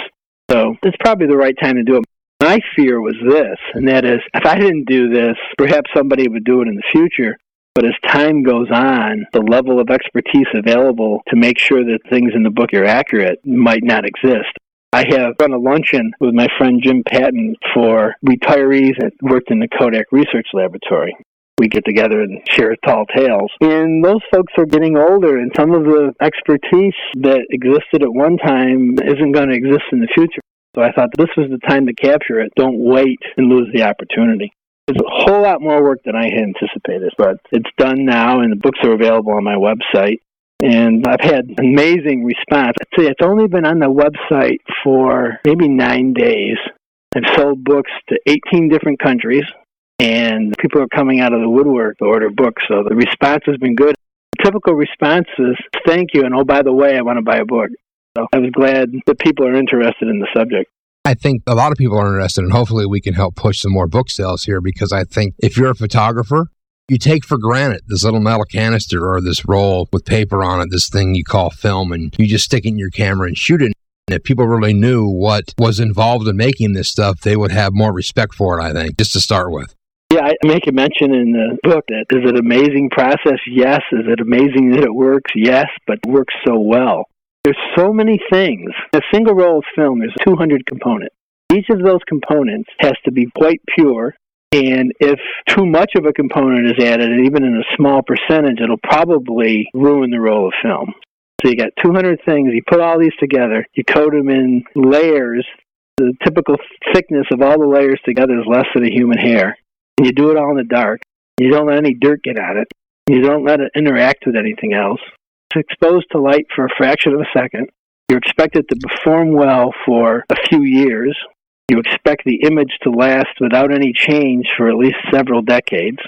So it's probably the right time to do it. My fear was this, and that is, if I didn't do this, perhaps somebody would do it in the future. But as time goes on, the level of expertise available to make sure that things in the book are accurate might not exist. I have run a luncheon with my friend Jim Patton for retirees that worked in the Kodak Research Laboratory. We get together and share tall tales. And those folks are getting older, and some of the expertise that existed at one time isn't going to exist in the future. So I thought this was the time to capture it. Don't wait and lose the opportunity. There's a whole lot more work than I had anticipated, but it's done now, and the books are available on my website. And I've had amazing response. I'd say it's only been on the website for maybe 9 days. I've sold books to 18 different countries, and people are coming out of the woodwork to order books, so the response has been good. The typical response is, thank you, and oh, by the way, I want to buy a book. So I was glad that people are interested in the subject. I think a lot of people are interested, and hopefully we can help push some more book sales here, because I think if you're a photographer, you take for granted this little metal canister or this roll with paper on it, this thing you call film, and you just stick it in your camera and shoot it. And if people really knew what was involved in making this stuff, they would have more respect for it, I think, just to start with. Yeah, I make a mention in the book that is it an amazing process? Yes. Is it amazing that it works? Yes, but it works so well. There's so many things. A single roll of film, there's 200 components. Each of those components has to be quite pure, and if too much of a component is added, and even in a small percentage, it'll probably ruin the roll of film. So you got 200 things, you put all these together, you coat them in layers. The typical thickness of all the layers together is less than a human hair. And you do it all in the dark. You don't let any dirt get on it. You don't let it interact with anything else. It's exposed to light for a fraction of a second. You expect it to perform well for a few years. You expect the image to last without any change for at least several decades.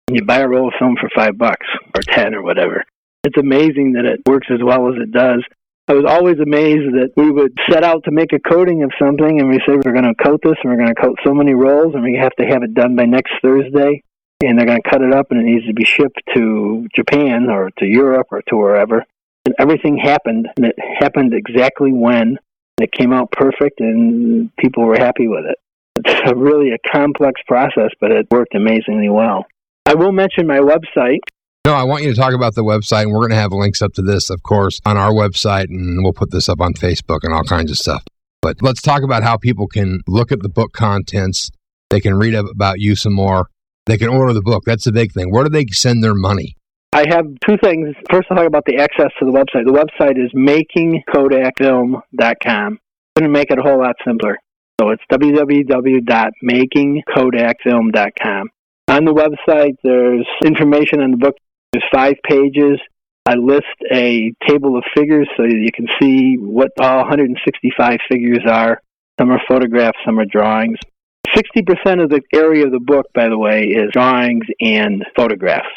And you buy a roll of film for $5 or 10 or whatever. It's amazing that it works as well as it does. I was always amazed that we would set out to make a coating of something, and we say we're going to coat this, and we're going to coat so many rolls, and we have to have it done by next Thursday. And they're going to cut it up, and it needs to be shipped to Japan or to Europe or to wherever. And everything happened, and it happened exactly when. It came out perfect, and people were happy with it. It's really a complex process, but it worked amazingly well. I will mention my website. No, I want you to talk about the website, and we're going to have links up to this, of course, on our website, and we'll put this up on Facebook and all kinds of stuff. But let's talk about how people can look at the book contents. They can read about you some more. They can order the book. That's the big thing. Where do they send their money? I have two things. First, I'll talk about the access to the website. The website is makingkodakfilm.com. I'm going to make it a whole lot simpler. So it's www.makingkodakfilm.com. On the website, there's information on the book. There's 5 pages. I list a table of figures so you can see what all 165 figures are. Some are photographs, some are drawings. 60% of the area of the book, by the way, is drawings and photographs.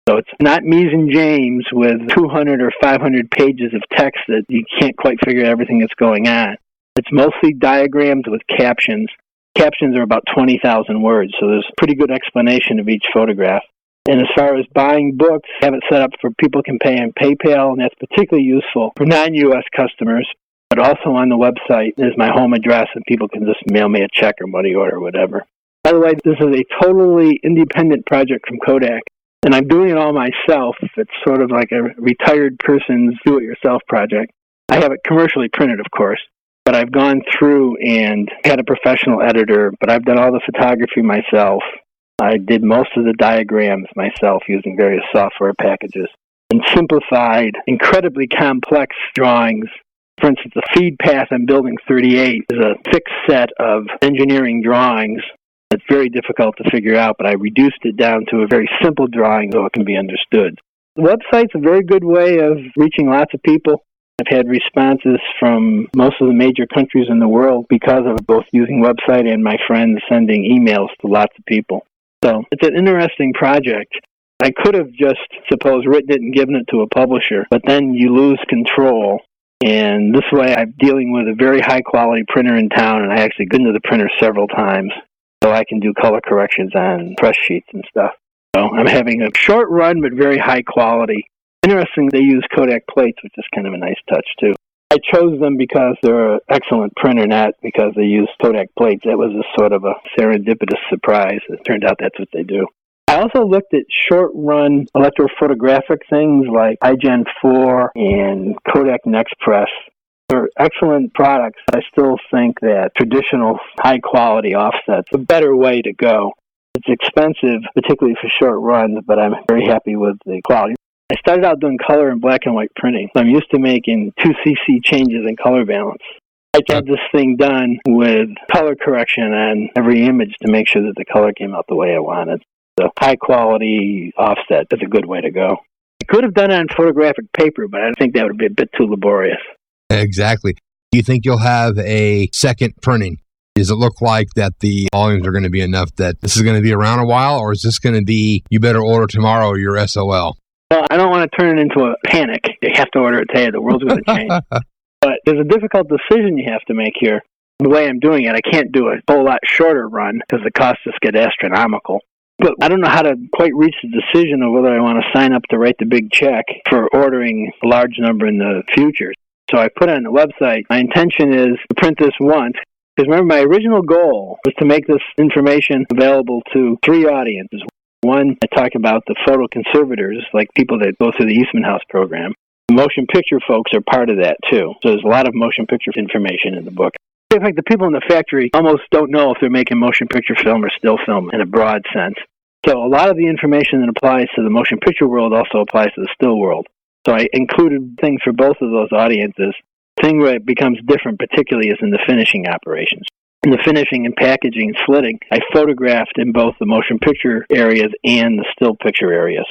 So it's not mesanges with 200 or 500 pages of text that you can't quite figure out everything that's going on. It's mostly diagrams with captions. Captions are about 20,000 words, so there's a pretty good explanation of each photograph. And as far as buying books, I have it set up for people can pay in PayPal, and that's particularly useful for non-U.S. customers. But also on the website is my home address, and people can just mail me a check or money order or whatever. By the way, this is a totally independent project from Kodak, and I'm doing it all myself. It's sort of like a retired person's do-it-yourself project. I have it commercially printed, of course, but I've gone through and had a professional editor, but I've done all the photography myself. I did most of the diagrams myself using various software packages and simplified incredibly complex drawings. For instance, the feed path on Building 38 is a fixed set of engineering drawings. It's very difficult to figure out, but I reduced it down to a very simple drawing so it can be understood. The website's a very good way of reaching lots of people. I've had responses from most of the major countries in the world because of both using website and my friends sending emails to lots of people. So it's an interesting project. I could have just, suppose, written it and given it to a publisher, but then you lose control. And this way I'm dealing with a very high-quality printer in town, and I actually go into the printer several times so I can do color corrections on press sheets and stuff. So I'm having a short run, but very high quality. Interesting, they use Kodak plates, which is kind of a nice touch, too. I chose them because they're an excellent printer, not because they use Kodak plates. That was a sort of a serendipitous surprise. It turned out that's what they do. I also looked at short-run electrophotographic things like iGen 4 and Kodak NextPress. They're excellent products. I still think that traditional high-quality offset's a better way to go. It's expensive, particularly for short runs, but I'm very happy with the quality. I started out doing color and black and white printing. I'm used to making 2 cc changes in color balance. I had this thing done with color correction on every image to make sure that the color came out the way I wanted. The high-quality offset is a good way to go. I could have done it on photographic paper, but I think that would be a bit too laborious. Exactly. Do you think you'll have a second printing? Does it look like that the volumes are going to be enough that this is going to be around a while, or is this going to be, you better order tomorrow or you're SOL? Well, I don't want to turn it into a panic. You have to order it today. The world's going to change. But there's a difficult decision you have to make here. The way I'm doing it, I can't do a whole lot shorter run because the costs just get astronomical. But I don't know how to quite reach the decision of whether I want to sign up to write the big check for ordering a large number in the future. So I put on the website, my intention is to print this once. Because remember, my original goal was to make this information available to 3 audiences. One, I talked about the photo conservators, like people that go through the Eastman House program. The motion picture folks are part of that, too. So there's a lot of motion picture information in the book. In fact, the people in the factory almost don't know if they're making motion picture film or still film in a broad sense. So a lot of the information that applies to the motion picture world also applies to the still world. So I included things for both of those audiences. The thing where it becomes different particularly is in the finishing operations. In the finishing and packaging and slitting, I photographed in both the motion picture areas and the still picture areas.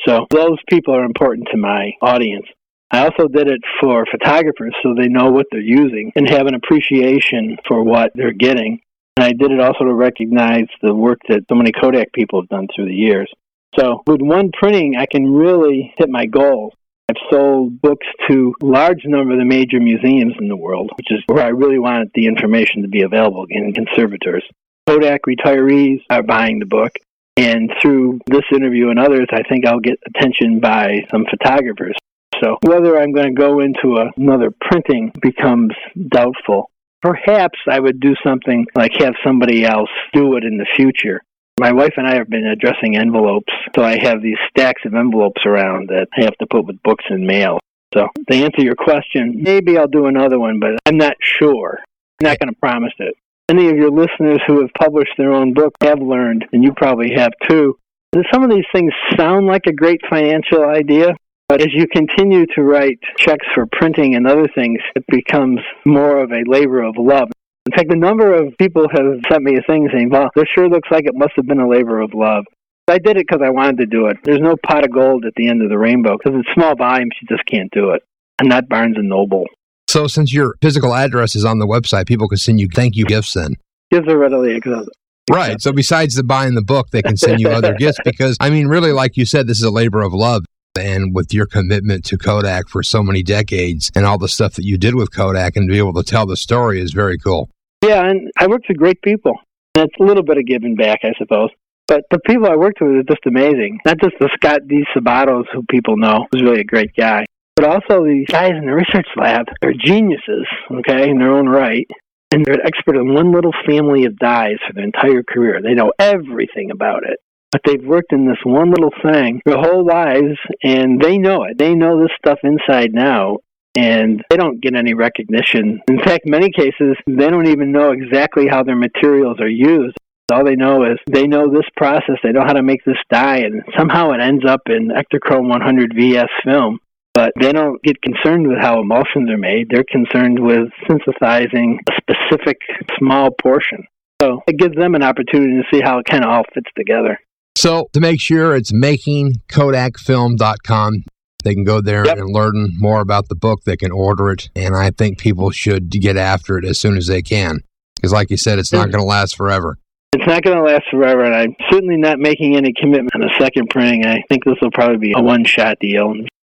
So those people are important to my audience. I also did it for photographers so they know what they're using and have an appreciation for what they're getting. And I did it also to recognize the work that so many Kodak people have done through the years. So with one printing, I can really hit my goal. I've sold books to a large number of the major museums in the world, which is where I really wanted the information to be available in conservators. Kodak retirees are buying the book, and through this interview and others, I think I'll get attention by some photographers. So whether I'm going to go into another printing becomes doubtful. Perhaps I would do something like have somebody else do it in the future. My wife and I have been addressing envelopes, so I have these stacks of envelopes around that I have to put with books and mail. So to answer your question, maybe I'll do another one, but I'm not sure. I'm not going to promise it. Any of your listeners who have published their own book have learned, and you probably have too, that some of these things sound like a great financial idea, but as you continue to write checks for printing and other things, it becomes more of a labor of love. In fact, the number of people have sent me a thing saying, well, this sure looks like it must have been a labor of love. I did it because I wanted to do it. There's no pot of gold at the end of the rainbow because it's small volumes, you just can't do it. I'm not Barnes & Noble. So since your physical address is on the website, people can send you thank you gifts then. Gifts are readily accepted. Right. So besides the buying the book, they can send you other gifts because, I mean, really, like you said, this is a labor of love. And with your commitment to Kodak for so many decades and all the stuff that you did with Kodak and to be able to tell the story is very cool. Yeah, and I worked with great people. And it's a little bit of giving back, I suppose. But the people I worked with are just amazing. Not just the Scott D. Sabatos, who people know, who's really a great guy, but also these guys in the research lab. They're geniuses, okay, in their own right. And they're an expert in one little family of dyes for their entire career. They know everything about it. But they've worked in this one little thing their whole lives, and they know it. They know this stuff inside now, and they don't get any recognition. In fact, many cases, they don't even know exactly how their materials are used. All they know is they know this process, they know how to make this dye, and somehow it ends up in Ektachrome 100 VS film. But they don't get concerned with how emulsions are made. They're concerned with synthesizing a specific small portion. So it gives them an opportunity to see how it kind of all fits together. So to make sure, it's makingkodakfilm.com. They can go there and learn more about the book. They can order it, and I think people should get after it as soon as they can. Because like you said, it's not going to last forever. It's not going to last forever, and I'm certainly not making any commitment on a second printing. I think this will probably be a one-shot deal.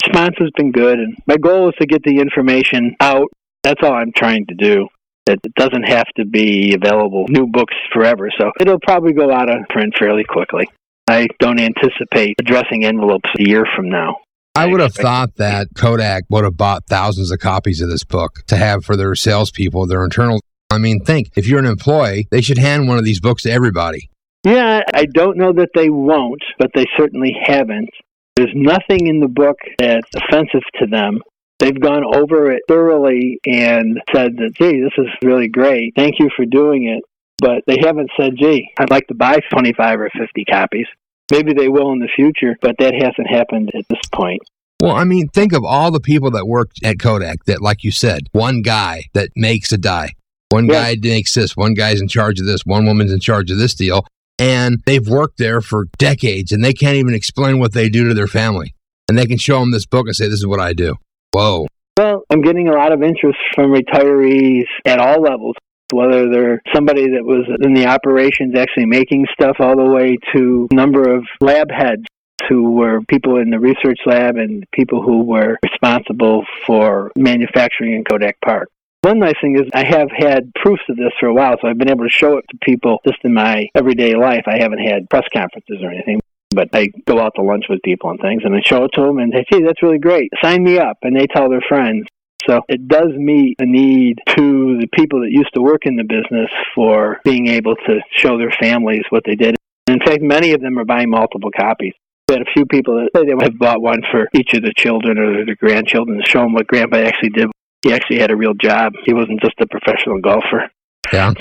Response has been good, and my goal is to get the information out. That's all I'm trying to do. It doesn't have to be available, new books forever, so it'll probably go out of print fairly quickly. I don't anticipate addressing envelopes a year from now. I would have thought that Kodak would have bought thousands of copies of this book to have for their salespeople, their internal. I mean, think, if you're an employee, they should hand one of these books to everybody. Yeah, I don't know that they won't, but they certainly haven't. There's nothing in the book that's offensive to them. They've gone over it thoroughly and said that, gee, this is really great. Thank you for doing it. But they haven't said, gee, I'd like to buy 25 or 50 copies. Maybe they will in the future, but that hasn't happened at this point. Well, I mean, think of all the people that work at Kodak that, like you said, one guy that makes a die. One guy makes this, one guy's in charge of this, one woman's in charge of this deal. And they've worked there for decades, and they can't even explain what they do to their family. And they can show them this book and say, this is what I do. Whoa. Well, I'm getting a lot of interest from retirees at all levels, whether they're somebody that was in the operations actually making stuff all the way to a number of lab heads who were people in the research lab and people who were responsible for manufacturing in Kodak Park. One nice thing is I have had proofs of this for a while, so I've been able to show it to people just in my everyday life. I haven't had press conferences or anything, but I go out to lunch with people and things, and I show it to them, and they say, gee, that's really great. Sign me up, and they tell their friends. So it does meet a need to the people that used to work in the business for being able to show their families what they did. In fact, many of them are buying multiple copies. We had a few people that say they have bought one for each of the children or their grandchildren to show them what Grandpa actually did. He actually had a real job. He wasn't just a professional golfer. Yeah.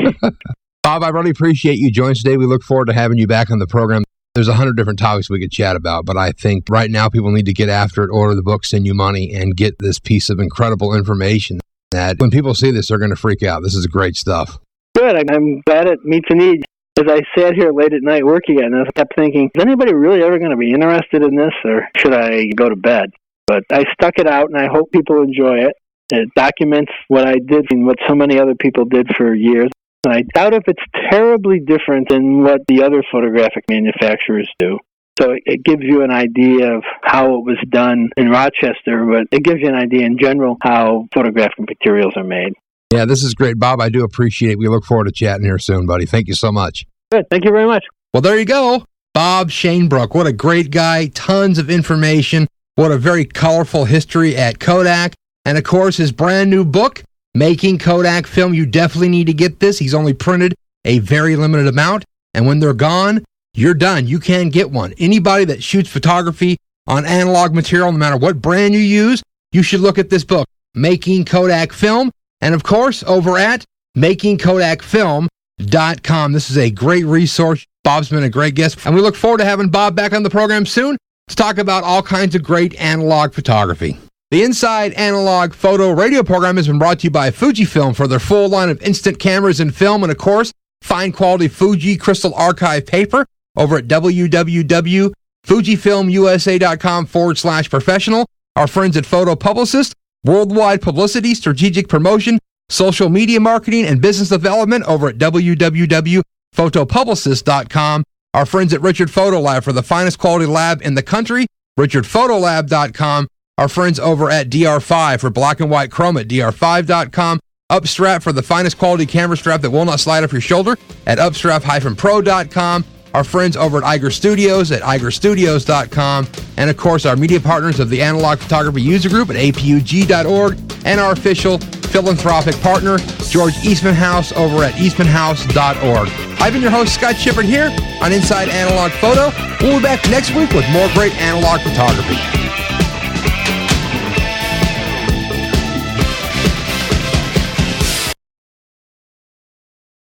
Bob, I really appreciate you joining us today. We look forward to having you back on the program. There's 100 different topics we could chat about, but I think right now people need to get after it, order the book, send you money, and get this piece of incredible information that when people see this, they're going to freak out. This is great stuff. Good. I'm glad it meets a need. As I sat here late at night working on this, I kept thinking, is anybody really ever going to be interested in this, or should I go to bed? But I stuck it out, and I hope people enjoy it. It documents what I did and what so many other people did for years. And I doubt if it's terribly different than what the other photographic manufacturers do. So it gives you an idea of how it was done in Rochester, but it gives you an idea in general how photographic materials are made. Yeah, this is great, Bob. I do appreciate it. We look forward to chatting here soon, buddy. Thank you so much. Good. Thank you very much. Well, there you go. Bob Shanebrook. What a great guy. Tons of information. What a very colorful history at Kodak. And, of course, his brand new book, Making Kodak Film. You definitely need to get this. He's only printed a very limited amount. And when they're gone, you're done. You can't get one. Anybody that shoots photography on analog material, no matter what brand you use, you should look at this book, Making Kodak Film. And, of course, over at makingkodakfilm.com. This is a great resource. Bob's been a great guest. And we look forward to having Bob back on the program soon to talk about all kinds of great analog photography. The Inside Analog Photo Radio program has been brought to you by Fujifilm for their full line of instant cameras and film, and of course, fine quality Fuji Crystal Archive paper over at www.fujifilmusa.com/professional. Our friends at Photo Publicist, worldwide publicity, strategic promotion, social media marketing, and business development over at www.photopublicist.com. Our friends at Richard Photo Lab for the finest quality lab in the country, richardphotolab.com. Our friends over at DR5 for black and white chrome at dr5.com. Upstrap for the finest quality camera strap that will not slide off your shoulder at upstrap-pro.com. Our friends over at Iger Studios at igerstudios.com. And, of course, our media partners of the Analog Photography User Group at apug.org. And our official philanthropic partner, George Eastman House over at eastmanhouse.org. I've been your host, Scott Shippard, here on Inside Analog Photo. We'll be back next week with more great analog photography.